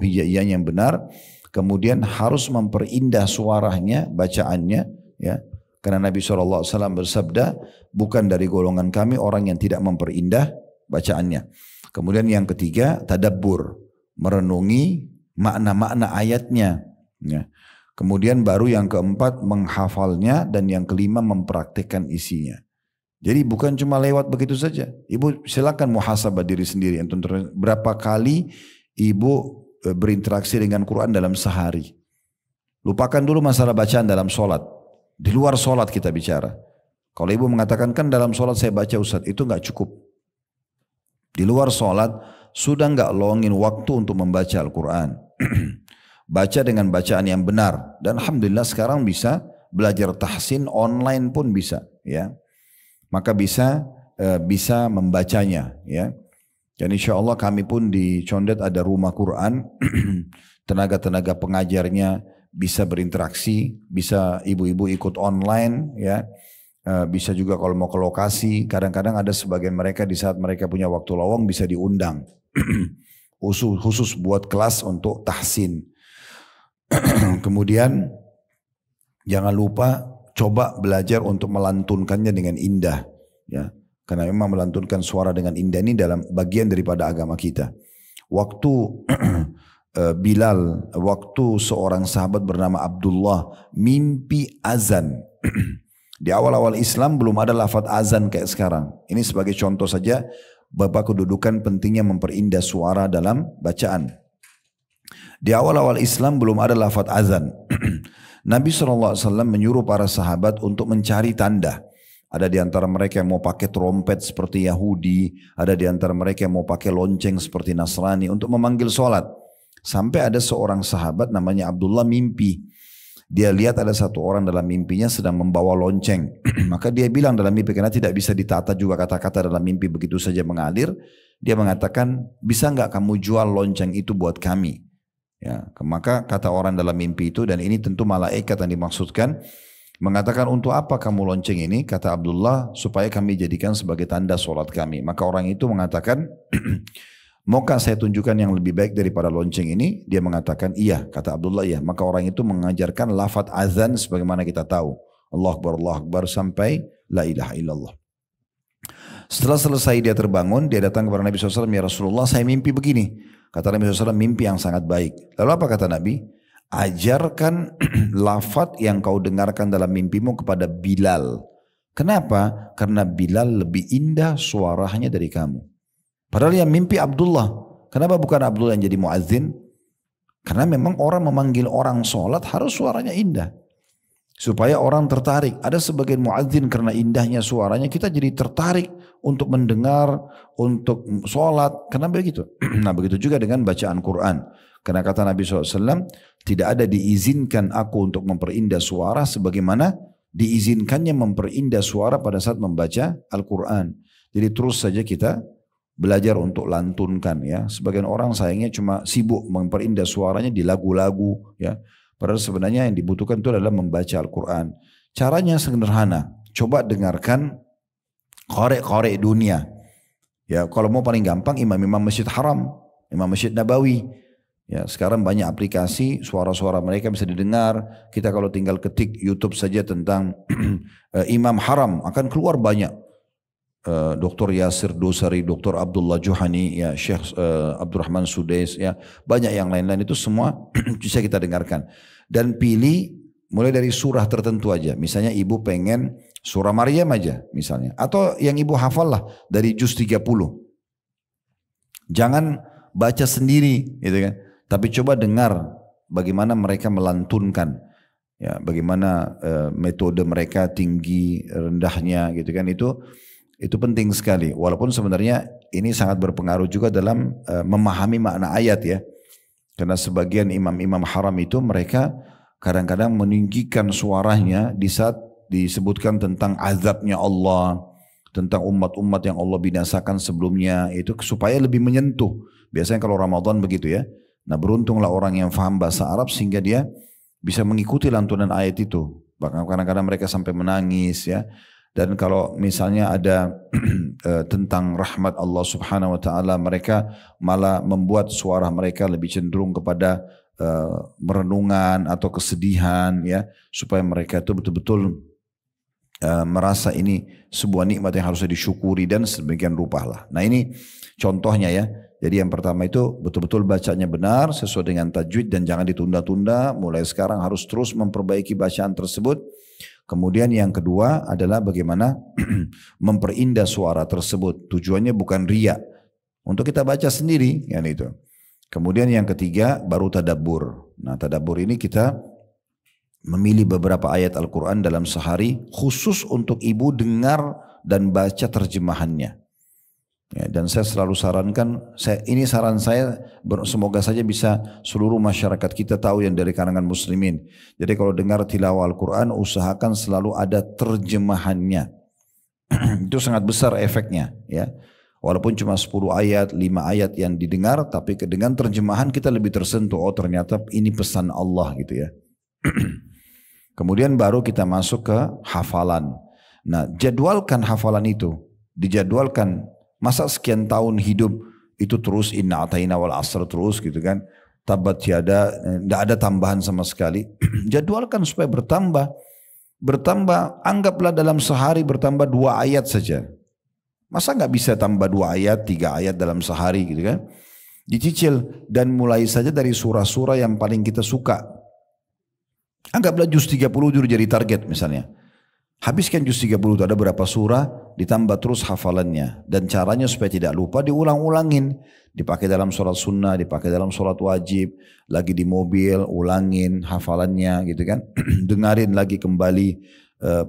hijaiyah yang benar. Kemudian harus memperindah suaranya, bacaannya. Ya. Karena Nabi SAW bersabda, bukan dari golongan kami orang yang tidak memperindah bacaannya. Kemudian yang ketiga tadabbur, merenungi makna-makna ayatnya ya. Kemudian baru yang keempat menghafalnya, dan yang kelima mempraktikkan isinya. Jadi bukan cuma lewat begitu saja. Ibu silakan muhasabah diri sendiri. Berapa kali ibu berinteraksi dengan Quran dalam sehari? Lupakan dulu masalah bacaan dalam sholat. Di luar sholat kita bicara. Kalau ibu mengatakan kan dalam sholat saya baca Ustaz, itu nggak cukup. Di luar sholat sudah nggak luangin waktu untuk membaca Al-Quran. Baca dengan bacaan yang benar. Dan Alhamdulillah sekarang bisa belajar tahsin online pun bisa. Ya. Maka bisa bisa membacanya ya. Dan insya Allah kami pun di Condet ada rumah Quran, tenaga-tenaga pengajarnya bisa berinteraksi, bisa ibu-ibu ikut online ya. Bisa juga kalau mau ke lokasi, kadang-kadang ada sebagian mereka di saat mereka punya waktu lowong bisa diundang. Khusus buat kelas untuk tahsin. Kemudian jangan lupa coba belajar untuk melantunkannya dengan indah. Ya, karena memang melantunkan suara dengan indah ini dalam bagian daripada agama kita. Waktu Bilal, waktu seorang sahabat bernama Abdullah mimpi azan. Di awal-awal Islam belum ada lafaz azan kayak sekarang. Ini sebagai contoh saja Bapak kedudukan pentingnya memperindah suara dalam bacaan. Di awal-awal Islam belum ada lafaz azan. Nabi SAW menyuruh para sahabat untuk mencari tanda. Ada di antara mereka yang mau pakai trompet seperti Yahudi. Ada di antara mereka yang mau pakai lonceng seperti Nasrani untuk memanggil sholat. Sampai ada seorang sahabat namanya Abdullah mimpi. Dia lihat ada satu orang dalam mimpinya sedang membawa lonceng. Maka dia bilang dalam mimpi, karena tidak bisa ditata juga kata-kata dalam mimpi begitu saja mengalir. Dia mengatakan, bisa nggak kamu jual lonceng itu buat kami? Ya, maka kata orang dalam mimpi itu, dan ini tentu malaikat yang dimaksudkan, mengatakan untuk apa kamu lonceng ini? Kata Abdullah, supaya kami jadikan sebagai tanda sholat kami. Maka orang itu mengatakan, maukah saya tunjukkan yang lebih baik daripada lonceng ini? Dia mengatakan iya, kata Abdullah iya. Maka orang itu mengajarkan lafaz azan sebagaimana kita tahu. Allah Akbar sampai la ilaha illallah. Setelah selesai dia terbangun, dia datang kepada Nabi SAW, ya Rasulullah saya mimpi begini. Kata Nabi SAW, mimpi yang sangat baik. Lalu apa kata Nabi? Ajarkan lafaz yang kau dengarkan dalam mimpimu kepada Bilal. Kenapa? Karena Bilal lebih indah suaranya dari kamu. Padahal yang mimpi Abdullah. Kenapa bukan Abdullah yang jadi muazzin? Karena memang orang memanggil orang sholat harus suaranya indah. Supaya orang tertarik. Ada sebagian muazzin karena indahnya suaranya kita jadi tertarik untuk mendengar, untuk sholat. Kenapa begitu? Nah begitu juga dengan bacaan Quran. Karena kata Nabi SAW, tidak ada diizinkan aku untuk memperindah suara sebagaimana diizinkannya memperindah suara pada saat membaca Al-Quran. Jadi terus saja kita belajar untuk lantunkan ya. Sebagian orang sayangnya cuma sibuk memperindah suaranya di lagu-lagu ya. Padahal sebenarnya yang dibutuhkan itu adalah membaca Al-Quran. Caranya sederhana. Coba dengarkan korek-korek dunia. Ya, kalau mau paling gampang imam-imam Masjid Haram, Imam Masjid Nabawi. Ya, sekarang banyak aplikasi suara-suara mereka bisa didengar. Kita kalau tinggal ketik YouTube saja tentang Imam Haram akan keluar banyak. Dr. Yasir Dosari, Dr. Abdullah Juhani, ya Syekh Abdurrahman Sudais, ya banyak yang lain-lain itu semua bisa kita dengarkan. Dan pilih mulai dari surah tertentu aja. Misalnya ibu pengen surah Maryam aja misalnya. Atau yang ibu hafal lah dari juz 30. Jangan baca sendiri gitu kan. Tapi coba dengar bagaimana mereka melantunkan. Ya, bagaimana metode mereka tinggi, rendahnya gitu kan itu penting sekali. Walaupun sebenarnya ini sangat berpengaruh juga dalam memahami makna ayat ya. Karena sebagian imam-imam haram itu mereka kadang-kadang meninggikan suaranya di saat disebutkan tentang azabnya Allah, tentang umat-umat yang Allah binasakan sebelumnya, itu supaya lebih menyentuh. Biasanya kalau Ramadan begitu ya. Nah beruntunglah orang yang faham bahasa Arab sehingga dia bisa mengikuti lantunan ayat itu. Bahkan kadang-kadang mereka sampai menangis ya. Dan kalau misalnya ada tentang rahmat Allah Subhanahu wa taala, mereka malah membuat suara mereka lebih cenderung kepada merenungan atau kesedihan ya, supaya mereka itu betul-betul merasa ini sebuah nikmat yang harusnya disyukuri dan sedemikian rupa lah. Nah ini contohnya ya. Jadi yang pertama itu betul-betul bacanya benar sesuai dengan tajwid dan jangan ditunda-tunda. Mulai sekarang harus terus memperbaiki bacaan tersebut. Kemudian yang kedua adalah bagaimana memperindah suara tersebut. Tujuannya bukan riya. Untuk kita baca sendiri. Kan itu. Kemudian yang ketiga baru tadabbur. Nah tadabbur ini kita memilih beberapa ayat Al-Quran dalam sehari. Khusus untuk ibu dengar dan baca terjemahannya. Ya, dan saya selalu sarankan, ini saran saya, semoga saja bisa seluruh masyarakat kita tahu yang dari kalangan muslimin. Jadi kalau dengar tilawah Al-Quran, usahakan selalu ada terjemahannya. Itu sangat besar efeknya, ya. Walaupun cuma 10 ayat, 5 ayat yang didengar, tapi dengan terjemahan kita lebih tersentuh. Oh ternyata ini pesan Allah gitu ya. Kemudian baru kita masuk ke hafalan. Nah jadwalkan hafalan itu. Dijadwalkan. Masa sekian tahun hidup itu terus inna ataina wal asr terus gitu kan. Tabat tiada, tidak ada tambahan sama sekali. Jadwalkan supaya bertambah. Bertambah, anggaplah dalam sehari bertambah 2 ayat saja. Masa nggak bisa tambah 2 ayat, 3 ayat dalam sehari gitu kan? Dicicil dan mulai saja dari surah-surah yang paling kita suka. Anggaplah juz 30 dulu jadi target misalnya. Habiskan juz 30 itu ada berapa surah, ditambah terus hafalannya. Dan caranya supaya tidak lupa diulang-ulangin. Dipakai dalam sholat sunnah, dipakai dalam sholat wajib. Lagi di mobil, ulangin hafalannya gitu kan. Dengarin lagi kembali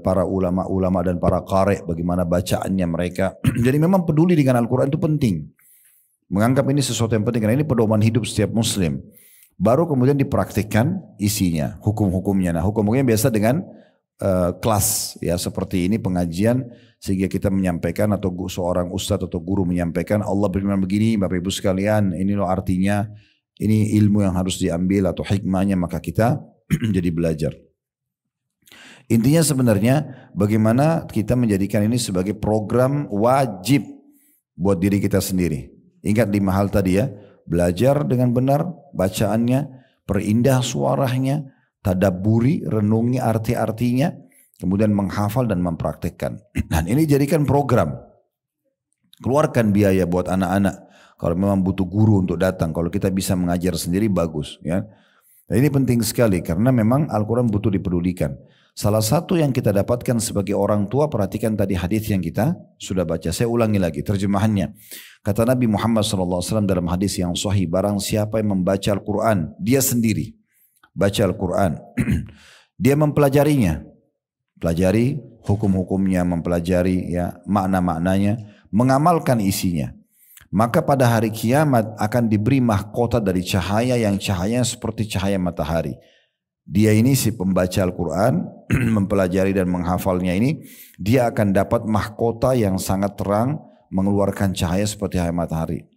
para ulama-ulama dan para qari bagaimana bacaannya mereka. Jadi memang peduli dengan Al-Quran itu penting. Menganggap ini sesuatu yang penting karena ini pedoman hidup setiap muslim. Baru kemudian dipraktikkan isinya, hukum-hukumnya. Nah hukum-hukumnya biasa dengan kelas ya seperti ini pengajian sehingga kita menyampaikan atau seorang ustadz atau guru menyampaikan Allah berfirman begini Bapak Ibu sekalian ini loh artinya ini ilmu yang harus diambil atau hikmahnya maka kita jadi belajar. Intinya sebenarnya bagaimana kita menjadikan ini sebagai program wajib buat diri kita sendiri. Ingat 5 hal tadi ya, belajar dengan benar bacaannya, perindah suaranya, tadabburi, renungi arti-artinya, kemudian menghafal dan mempraktekkan. Dan ini jadikan program. Keluarkan biaya buat anak-anak. Kalau memang butuh guru untuk datang, kalau kita bisa mengajar sendiri bagus. Ya. Dan ini penting sekali karena memang Al-Quran butuh dipedulikan. Salah satu yang kita dapatkan sebagai orang tua, perhatikan tadi hadis yang kita sudah baca. Saya ulangi lagi terjemahannya. Kata Nabi Muhammad SAW dalam hadis yang sahih, barang siapa yang membaca Al-Quran, dia sendiri baca Al-Quran, dia mempelajarinya, pelajari hukum-hukumnya, mempelajari ya makna-maknanya, mengamalkan isinya. Maka pada hari kiamat akan diberi mahkota dari cahaya yang cahayanya seperti cahaya matahari. Dia ini si pembaca Al-Quran, mempelajari dan menghafalnya ini, dia akan dapat mahkota yang sangat terang, mengeluarkan cahaya seperti cahaya matahari.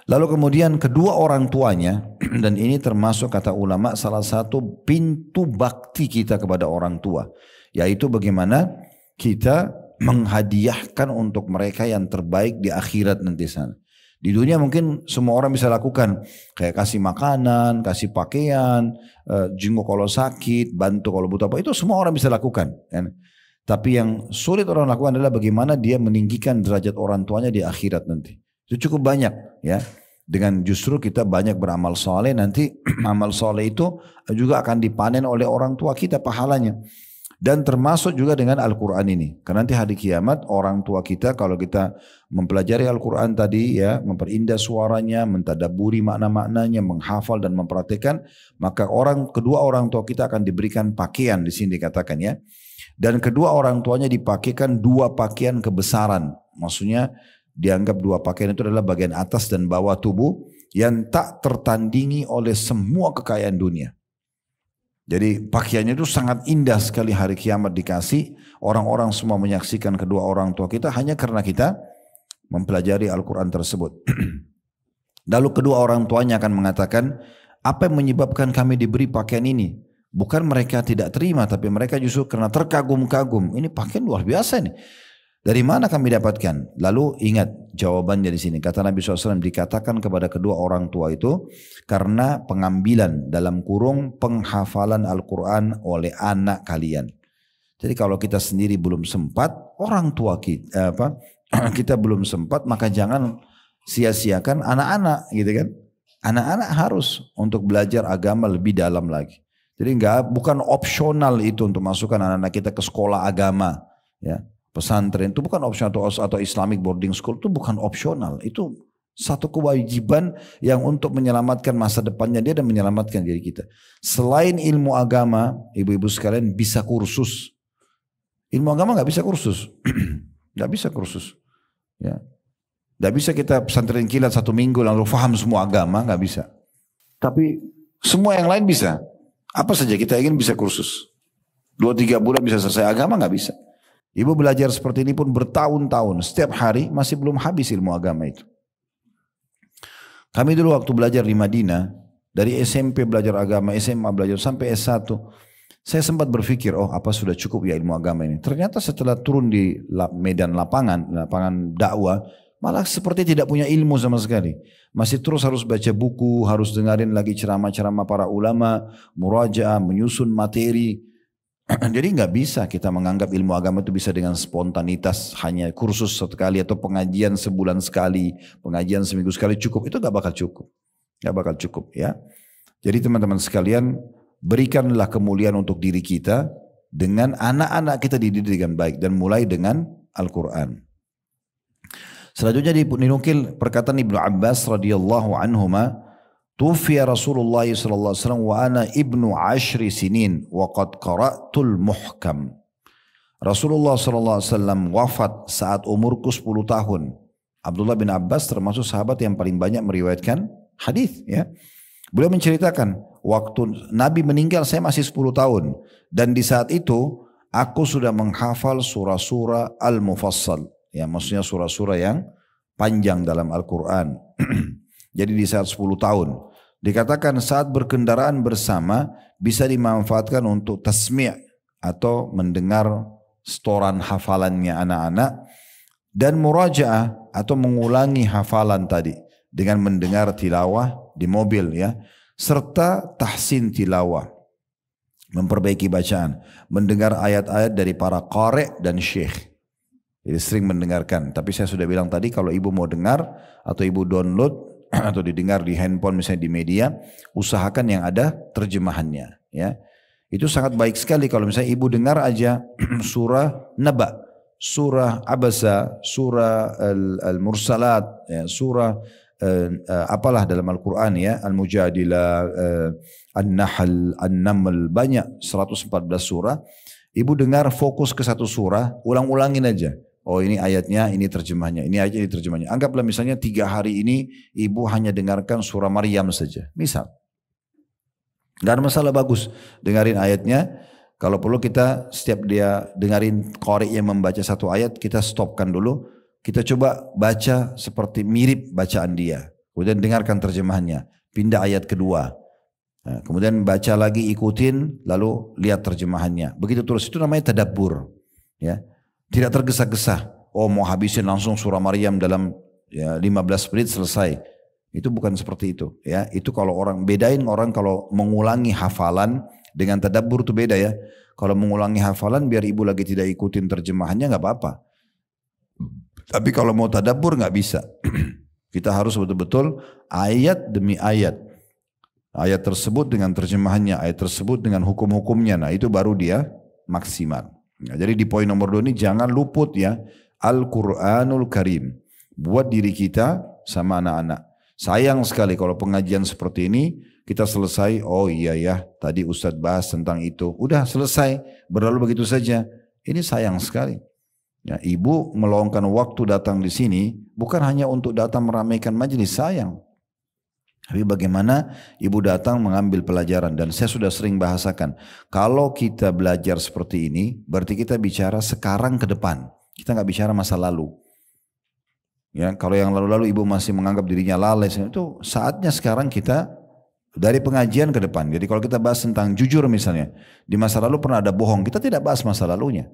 Lalu kemudian kedua orang tuanya, dan ini termasuk kata ulama salah satu pintu bakti kita kepada orang tua. Yaitu bagaimana kita menghadiahkan untuk mereka yang terbaik di akhirat nanti sana. Di dunia mungkin semua orang bisa lakukan. Kayak kasih makanan, kasih pakaian, jenguk kalau sakit, bantu kalau butuh apa. Itu semua orang bisa lakukan. Kan? Tapi yang sulit orang lakukan adalah bagaimana dia meninggikan derajat orang tuanya di akhirat nanti. Itu cukup banyak ya. Dengan justru kita banyak beramal soleh nanti amal soleh itu juga akan dipanen oleh orang tua kita pahalanya. Dan termasuk juga dengan Al-Quran ini. Karena nanti hari kiamat orang tua kita kalau kita mempelajari Al-Quran tadi ya, memperindah suaranya, mentadaburi makna-maknanya, menghafal dan mempraktikkan, maka kedua orang tua kita akan diberikan pakaian di sini dikatakan ya. Dan kedua orang tuanya dipakaikan 2 pakaian kebesaran. Maksudnya dianggap 2 pakaian itu adalah bagian atas dan bawah tubuh yang tak tertandingi oleh semua kekayaan dunia. Jadi pakaiannya itu sangat indah sekali hari kiamat dikasih. Orang-orang semua menyaksikan kedua orang tua kita hanya karena kita mempelajari Al-Quran tersebut. Lalu kedua orang tuanya akan mengatakan, apa yang menyebabkan kami diberi pakaian ini? Bukan mereka tidak terima, tapi mereka justru karena terkagum-kagum. Ini pakaian luar biasa nih. Dari mana kami dapatkan? Lalu ingat jawabannya di sini. Kata Nabi SAW dikatakan kepada kedua orang tua itu karena pengambilan dalam kurung penghafalan Al-Quran oleh anak kalian. Jadi kalau kita sendiri belum sempat, orang tua kita, kita belum sempat, maka jangan sia-siakan anak-anak gitu kan. Anak-anak harus untuk belajar agama lebih dalam lagi. Jadi bukan opsional itu untuk masukkan anak-anak kita ke sekolah agama ya. Pesantren itu bukan opsional atau Islamic boarding school itu bukan opsional. Itu satu kewajiban yang untuk menyelamatkan masa depannya dia dan menyelamatkan diri kita. Selain ilmu agama, ibu-ibu sekalian bisa kursus. Ilmu agama nggak bisa kursus, nggak bisa kursus. Ya, nggak bisa kita pesantren kilat 1 minggu lalu faham semua agama, nggak bisa. Tapi semua yang lain bisa. Apa saja kita ingin bisa kursus. 2-3 bulan bisa selesai agama nggak bisa. Ibu belajar seperti ini pun bertahun-tahun, setiap hari masih belum habis ilmu agama itu. Kami dulu waktu belajar di Madinah, dari SMP belajar agama, SMA belajar sampai S1, saya sempat berpikir, oh apa sudah cukup ya ilmu agama ini. Ternyata setelah turun di medan lapangan dakwah, malah seperti tidak punya ilmu sama sekali. Masih terus harus baca buku, harus dengerin lagi ceramah-ceramah para ulama, murajaah, menyusun materi. Jadi nggak bisa kita menganggap ilmu agama itu bisa dengan spontanitas, hanya kursus sekali atau pengajian sebulan sekali, pengajian seminggu sekali cukup. Itu nggak bakal cukup, nggak bakal cukup ya. Jadi teman-teman sekalian, berikanlah kemuliaan untuk diri kita dengan anak-anak kita dididik dengan baik dan mulai dengan Al-Quran. Selanjutnya dinukil perkataan Ibnu Abbas radhiyallahu anhuma, tufiya Rasulullah sallallahu alaihi wasallam wa ana ibnu 10 sinin wa qad qara'tul muhkam. Rasulullah sallallahu alaihi wasallam wafat saat umurku 10 tahun. Abdullah bin Abbas termasuk sahabat yang paling banyak meriwayatkan hadis ya. Beliau menceritakan waktu Nabi meninggal saya masih 10 tahun dan di saat itu aku sudah menghafal surah-surah Al-Mufassal. Ya, maksudnya surah-surah yang panjang dalam Al-Quran. Jadi di saat 10 tahun. Dikatakan saat berkendaraan bersama bisa dimanfaatkan untuk tasmi' atau mendengar setoran hafalannya anak-anak. Dan murajaah atau mengulangi hafalan tadi. Dengan mendengar tilawah di mobil ya. Serta tahsin tilawah. Memperbaiki bacaan. Mendengar ayat-ayat dari para qari' dan syekh. Jadi sering mendengarkan. Tapi saya sudah bilang tadi kalau ibu mau dengar atau ibu download atau didengar di handphone misalnya di media, usahakan yang ada terjemahannya ya. Itu sangat baik sekali kalau misalnya ibu dengar aja surah Naba, surah Abasa, surah Al-Mursalat, ya, surah apalah dalam Al-Quran ya, Al-Mujadilah, An-Nahl, An-Naml, banyak 114 surah. Ibu dengar fokus ke satu surah, ulang-ulangin aja. Oh ini ayatnya, ini terjemahnya, ini ayatnya, ini terjemahnya. Anggaplah misalnya 3 hari ini ibu hanya dengarkan surah Maryam saja. Misal. Gak ada masalah, bagus. Dengarin ayatnya. Kalau perlu kita setiap dia dengarin qari yang membaca satu ayat, kita stopkan dulu. Kita coba baca seperti mirip bacaan dia. Kemudian dengarkan terjemahannya. Pindah ayat kedua. Nah, kemudian baca lagi, ikutin, lalu lihat terjemahannya. Begitu terus, itu namanya tadabbur. Ya. Tidak tergesa-gesa. Oh mau habisin langsung surah Maryam dalam ya, 15 menit selesai. Itu bukan seperti itu. Ya, itu kalau orang, bedain orang kalau mengulangi hafalan dengan tadabbur itu beda ya. Kalau mengulangi hafalan biar ibu lagi tidak ikutin terjemahannya nggak apa-apa. Tapi kalau mau tadabbur nggak bisa. Kita harus betul-betul ayat demi ayat. Ayat tersebut dengan terjemahannya, ayat tersebut dengan hukum-hukumnya. Nah itu baru dia maksimal. Nah, jadi di poin nomor 2 ini jangan luput ya Al-Quranul Karim. Buat diri kita sama anak-anak. Sayang sekali kalau pengajian seperti ini kita selesai, oh iya ya tadi Ustadz bahas tentang itu. Udah selesai, berlalu begitu saja. Ini sayang sekali. Ya, ibu meluangkan waktu datang di sini bukan hanya untuk datang meramaikan majelis, sayang. Tapi bagaimana ibu datang mengambil pelajaran. Dan saya sudah sering bahasakan. Kalau kita belajar seperti ini. Berarti kita bicara sekarang ke depan. Kita nggak bicara masa lalu. Ya, kalau yang lalu-lalu ibu masih menganggap dirinya lalai. Itu saatnya sekarang kita dari pengajian ke depan. Jadi kalau kita bahas tentang jujur misalnya. Di masa lalu pernah ada bohong. Kita tidak bahas masa lalunya.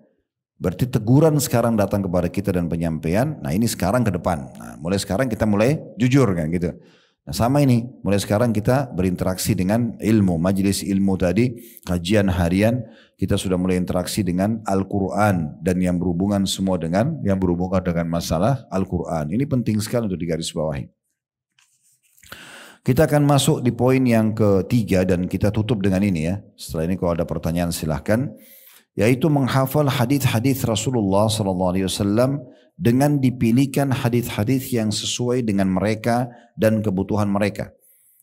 Berarti teguran sekarang datang kepada kita dan penyampaian. Nah ini sekarang ke depan. Nah, mulai sekarang kita mulai jujur kan gitu. Nah sama ini, mulai sekarang kita berinteraksi dengan ilmu, majelis ilmu tadi, kajian harian, kita sudah mulai interaksi dengan Al-Quran dan yang berhubungan semua dengan, yang berhubungan dengan masalah Al-Quran. Ini penting sekali untuk digarisbawahi. Kita akan masuk di poin yang ketiga dan kita tutup dengan ini ya. Setelah ini kalau ada pertanyaan silahkan. Yaitu menghafal hadis-hadis Rasulullah SAW dengan dipilihkan hadis-hadis yang sesuai dengan mereka dan kebutuhan mereka.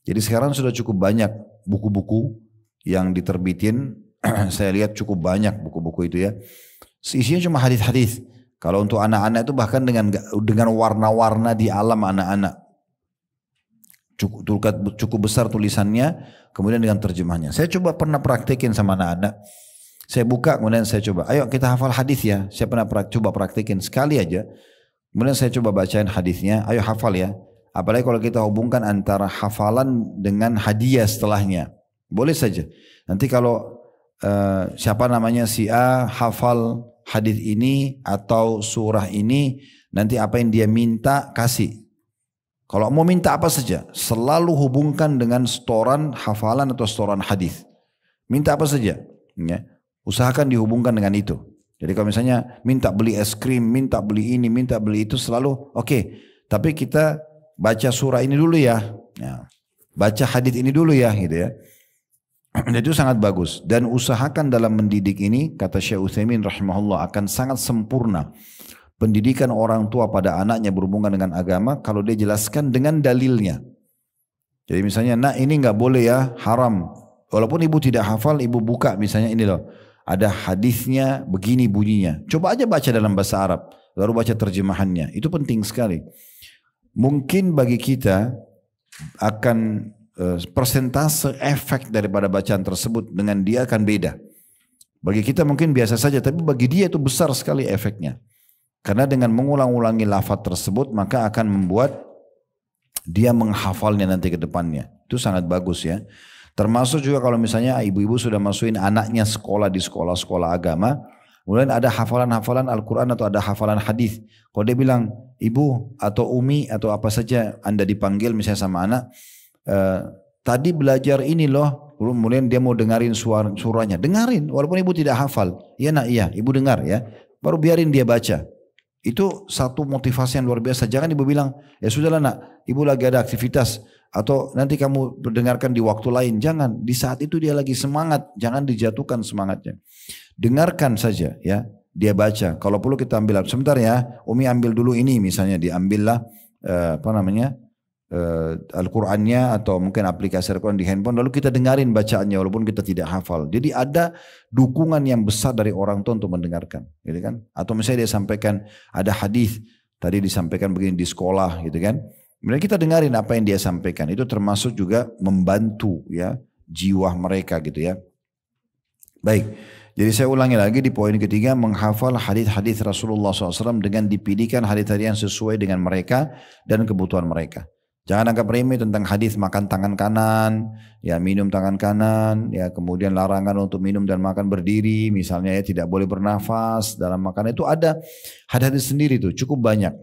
Jadi sekarang sudah cukup banyak buku-buku yang diterbitin. Saya lihat cukup banyak buku-buku itu ya. Isinya cuma hadis-hadis. Kalau untuk anak-anak itu bahkan dengan warna-warna di alam anak-anak. Cukup besar tulisannya, kemudian dengan terjemahnya. Saya coba pernah praktekin sama anak-anak. Saya buka kemudian saya coba, ayo kita hafal hadis ya. Saya pernah coba praktikin sekali aja. Kemudian saya coba bacain hadisnya, ayo hafal ya. Apalagi kalau kita hubungkan antara hafalan dengan hadiah setelahnya. Boleh saja. Nanti kalau siapa namanya si A hafal hadis ini atau surah ini, nanti apa yang dia minta kasih. Kalau mau minta apa saja, selalu hubungkan dengan setoran hafalan atau setoran hadis. Minta apa saja, ya. Usahakan dihubungkan dengan itu. Jadi kalau misalnya minta beli es krim, minta beli ini, minta beli itu, selalu oke. Tapi kita baca surah ini dulu ya, baca hadis ini dulu ya, gitu ya. Itu sangat bagus. Dan usahakan dalam mendidik ini, kata Syekh Utsaimin rahimahullah, akan sangat sempurna pendidikan orang tua pada anaknya berhubungan dengan agama kalau dia jelaskan dengan dalilnya. Jadi misalnya, nak ini nggak boleh ya, haram. Walaupun ibu tidak hafal, ibu buka misalnya ini loh, ada hadisnya begini bunyinya. Coba aja baca dalam bahasa Arab, lalu baca terjemahannya. Itu penting sekali. Mungkin bagi kita akan persentase efek daripada bacaan tersebut dengan dia akan beda. Bagi kita mungkin biasa saja, tapi bagi dia itu besar sekali efeknya. Karena dengan mengulang-ulangi lafaz tersebut maka akan membuat dia menghafalnya nanti ke depannya. Itu sangat bagus ya. Termasuk juga kalau misalnya ibu-ibu sudah masukin anaknya sekolah di sekolah-sekolah agama, kemudian ada hafalan-hafalan Al-Quran atau ada hafalan hadis. Kalau dia bilang, ibu atau umi atau apa saja Anda dipanggil misalnya sama anak, tadi belajar ini loh, kemudian dia mau dengarin surahnya. Dengarin, walaupun ibu tidak hafal. Iya nak, iya, ibu dengar ya. Baru biarin dia baca. Itu satu motivasi yang luar biasa. Jangan ibu bilang, ya sudahlah nak, ibu lagi ada aktivitas. Atau nanti kamu dengarkan di waktu lain. Jangan, di saat itu dia lagi semangat. Jangan dijatuhkan semangatnya. Dengarkan saja ya, dia baca. Kalau perlu kita ambil, sebentar ya, Umi ambil dulu ini misalnya. Diambillah Al-Qur'annya atau mungkin aplikasi Al-Qur'an di handphone, lalu kita dengarin bacaannya walaupun kita tidak hafal. Jadi ada dukungan yang besar dari orang tua untuk mendengarkan, gitu kan? Atau misalnya dia sampaikan ada hadis tadi disampaikan begini di sekolah, gitu kan? Kemudian kita dengarin apa yang dia sampaikan. Itu termasuk juga membantu ya jiwa mereka, gitu ya. Baik. Jadi saya ulangi lagi di poin ketiga, menghafal hadis-hadis Rasulullah SAW dengan dipilihkan hadis-hadis yang sesuai dengan mereka dan kebutuhan mereka. Jangan anggap remeh tentang hadis makan tangan kanan, ya minum tangan kanan, ya kemudian larangan untuk minum dan makan berdiri, misalnya ya tidak boleh bernafas dalam makan. Itu ada hadis sendiri tuh, cukup banyak,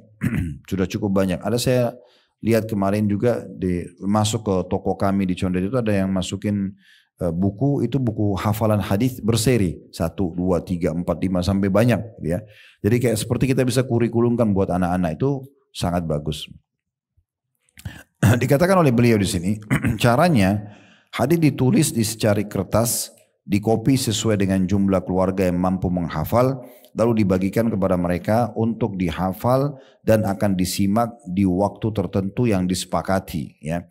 sudah cukup banyak. Ada saya lihat kemarin juga masuk ke toko kami di Condet itu ada yang masukin buku, itu buku hafalan hadis berseri 1, 2, 3, 4, 5 sampai banyak, ya. Jadi kayak seperti kita bisa kurikulumkan buat anak-anak, itu sangat bagus. Dikatakan oleh beliau di sini, caranya hadis ditulis di secari kertas, dikopi sesuai dengan jumlah keluarga yang mampu menghafal, lalu dibagikan kepada mereka untuk dihafal dan akan disimak di waktu tertentu yang disepakati. Ya,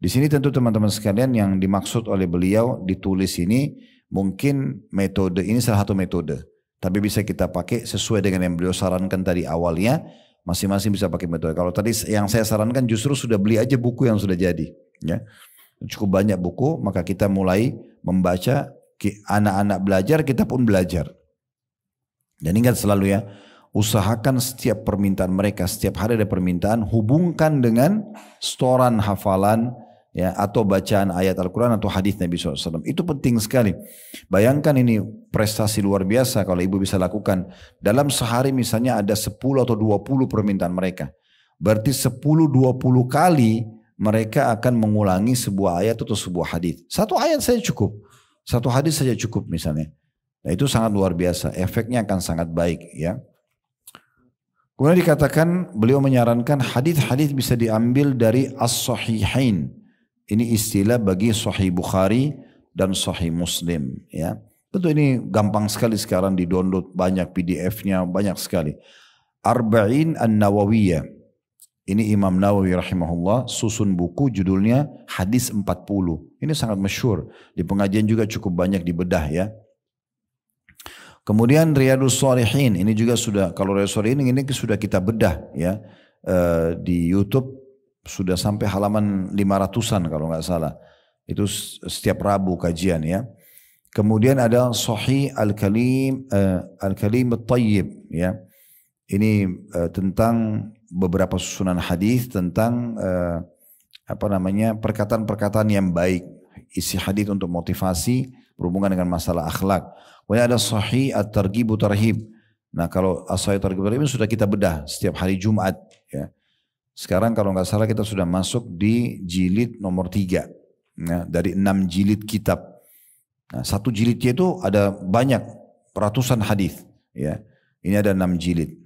di sini tentu teman-teman sekalian yang dimaksud oleh beliau ditulis ini mungkin metode ini salah satu metode, tapi bisa kita pakai sesuai dengan yang beliau sarankan tadi awalnya. Masing-masing bisa pakai metode. Kalau tadi yang saya sarankan justru sudah beli aja buku yang sudah jadi. Ya. Cukup banyak buku, maka kita mulai membaca, anak-anak belajar, kita pun belajar. Dan ingat selalu ya, usahakan setiap permintaan mereka, setiap hari ada permintaan, hubungkan dengan setoran hafalan, ya, atau bacaan ayat Al-Quran atau hadis Nabi SAW. Itu penting sekali. Bayangkan ini prestasi luar biasa kalau ibu bisa lakukan. Dalam sehari misalnya ada 10 atau 20 permintaan mereka. Berarti 10-20 kali mereka akan mengulangi sebuah ayat atau sebuah hadis. Satu ayat saja cukup. Satu hadis saja cukup misalnya. Nah, itu sangat luar biasa. Efeknya akan sangat baik ya. Kemudian dikatakan beliau menyarankan hadis-hadis bisa diambil dari as-sahihain. Ini istilah bagi Sahih Bukhari dan Sahih Muslim. Ya, tentu ini gampang sekali sekarang di-download, banyak PDF-nya, banyak sekali. Arba'in An-Nawawiyah. Ini Imam Nawawi rahimahullah susun buku judulnya Hadis 40. Ini sangat masyhur. Di pengajian juga cukup banyak dibedah ya. Kemudian Riyadus Shalihin. Ini juga sudah, kalau Riyadus Shalihin ini sudah kita bedah ya di YouTube. Sudah sampai halaman 500-an kalau nggak salah. Itu setiap Rabu kajian ya. Kemudian ada Sahih Al-Kalim At-Tayyib, ya. Ini tentang beberapa susunan hadis tentang perkataan-perkataan yang baik, isi hadis untuk motivasi berhubungan dengan masalah akhlak. Kemudian ada Sahih At-Targhib Tarhib. Nah, kalau Sahih At-Targhib Tarhib sudah kita bedah setiap hari Jumat, ya. Sekarang kalau nggak salah kita sudah masuk di jilid nomor 3, ya, dari 6 jilid kitab. Nah, satu jilidnya itu ada banyak ratusan hadis, ya. Ini ada 6 jilid.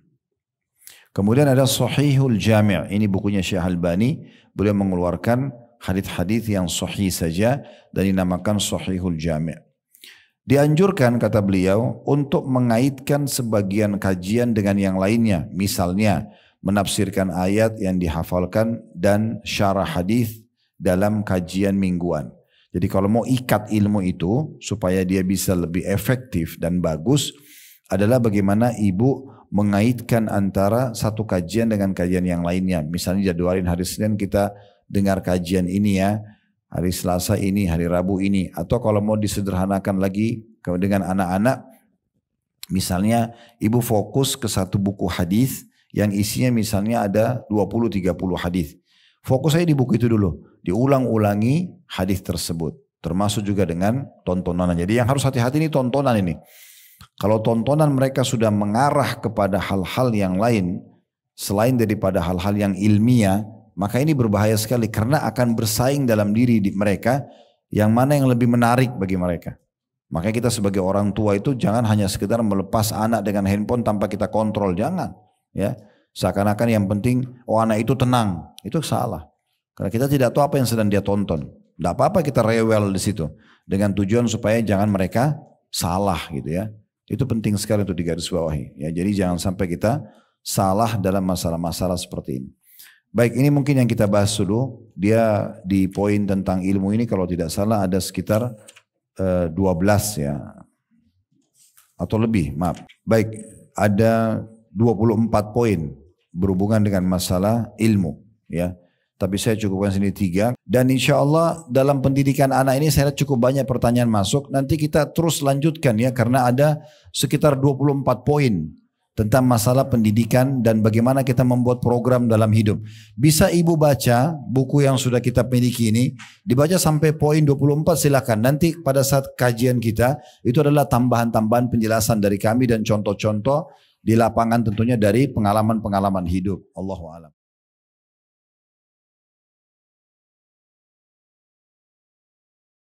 Kemudian ada Sahihul Jami'. Ini bukunya Syekh Albani. Beliau mengeluarkan hadis-hadis yang sahih saja dan dinamakan Sahihul Jami'. Dianjurkan, kata beliau, untuk mengaitkan sebagian kajian dengan yang lainnya. Misalnya menafsirkan ayat yang dihafalkan dan syarah hadis dalam kajian mingguan. Jadi kalau mau ikat ilmu itu supaya dia bisa lebih efektif dan bagus adalah bagaimana ibu mengaitkan antara satu kajian dengan kajian yang lainnya. Misalnya jadwalin hari Senin kita dengar kajian ini ya, hari Selasa ini, hari Rabu ini. Atau kalau mau disederhanakan lagi dengan anak-anak, misalnya ibu fokus ke satu buku hadis yang isinya misalnya ada 20-30 hadis. Fokus aja di buku itu dulu. Diulang-ulangi hadis tersebut. Termasuk juga dengan tontonan. Jadi yang harus hati-hati ini tontonan ini. Kalau tontonan mereka sudah mengarah kepada hal-hal yang lain selain daripada hal-hal yang ilmiah, maka ini berbahaya sekali karena akan bersaing dalam diri mereka yang mana yang lebih menarik bagi mereka. Makanya kita sebagai orang tua itu jangan hanya sekedar melepas anak dengan handphone tanpa kita kontrol, jangan. Ya, seakan-akan yang penting anak itu tenang, itu salah. Karena kita tidak tahu apa yang sedang dia tonton. Tidak apa-apa kita rewel di situ dengan tujuan supaya jangan mereka salah gitu ya. Itu penting sekali untuk digarisbawahi. Ya, jadi jangan sampai kita salah dalam masalah-masalah seperti ini. Baik, ini mungkin yang kita bahas dulu. Dia di poin tentang ilmu ini kalau tidak salah ada sekitar 12 ya. Atau lebih, maaf. Baik, ada 24 poin berhubungan dengan masalah ilmu. Ya. Tapi saya cukupkan sini 3. Dan insya Allah dalam pendidikan anak ini saya lihat cukup banyak pertanyaan masuk. Nanti kita terus lanjutkan ya. Karena ada sekitar 24 poin tentang masalah pendidikan dan bagaimana kita membuat program dalam hidup. Bisa ibu baca buku yang sudah kita miliki ini. Dibaca sampai poin 24 silakan. Nanti pada saat kajian kita itu adalah tambahan-tambahan penjelasan dari kami dan contoh-contoh di lapangan tentunya dari pengalaman-pengalaman hidup. Allahu a'lam.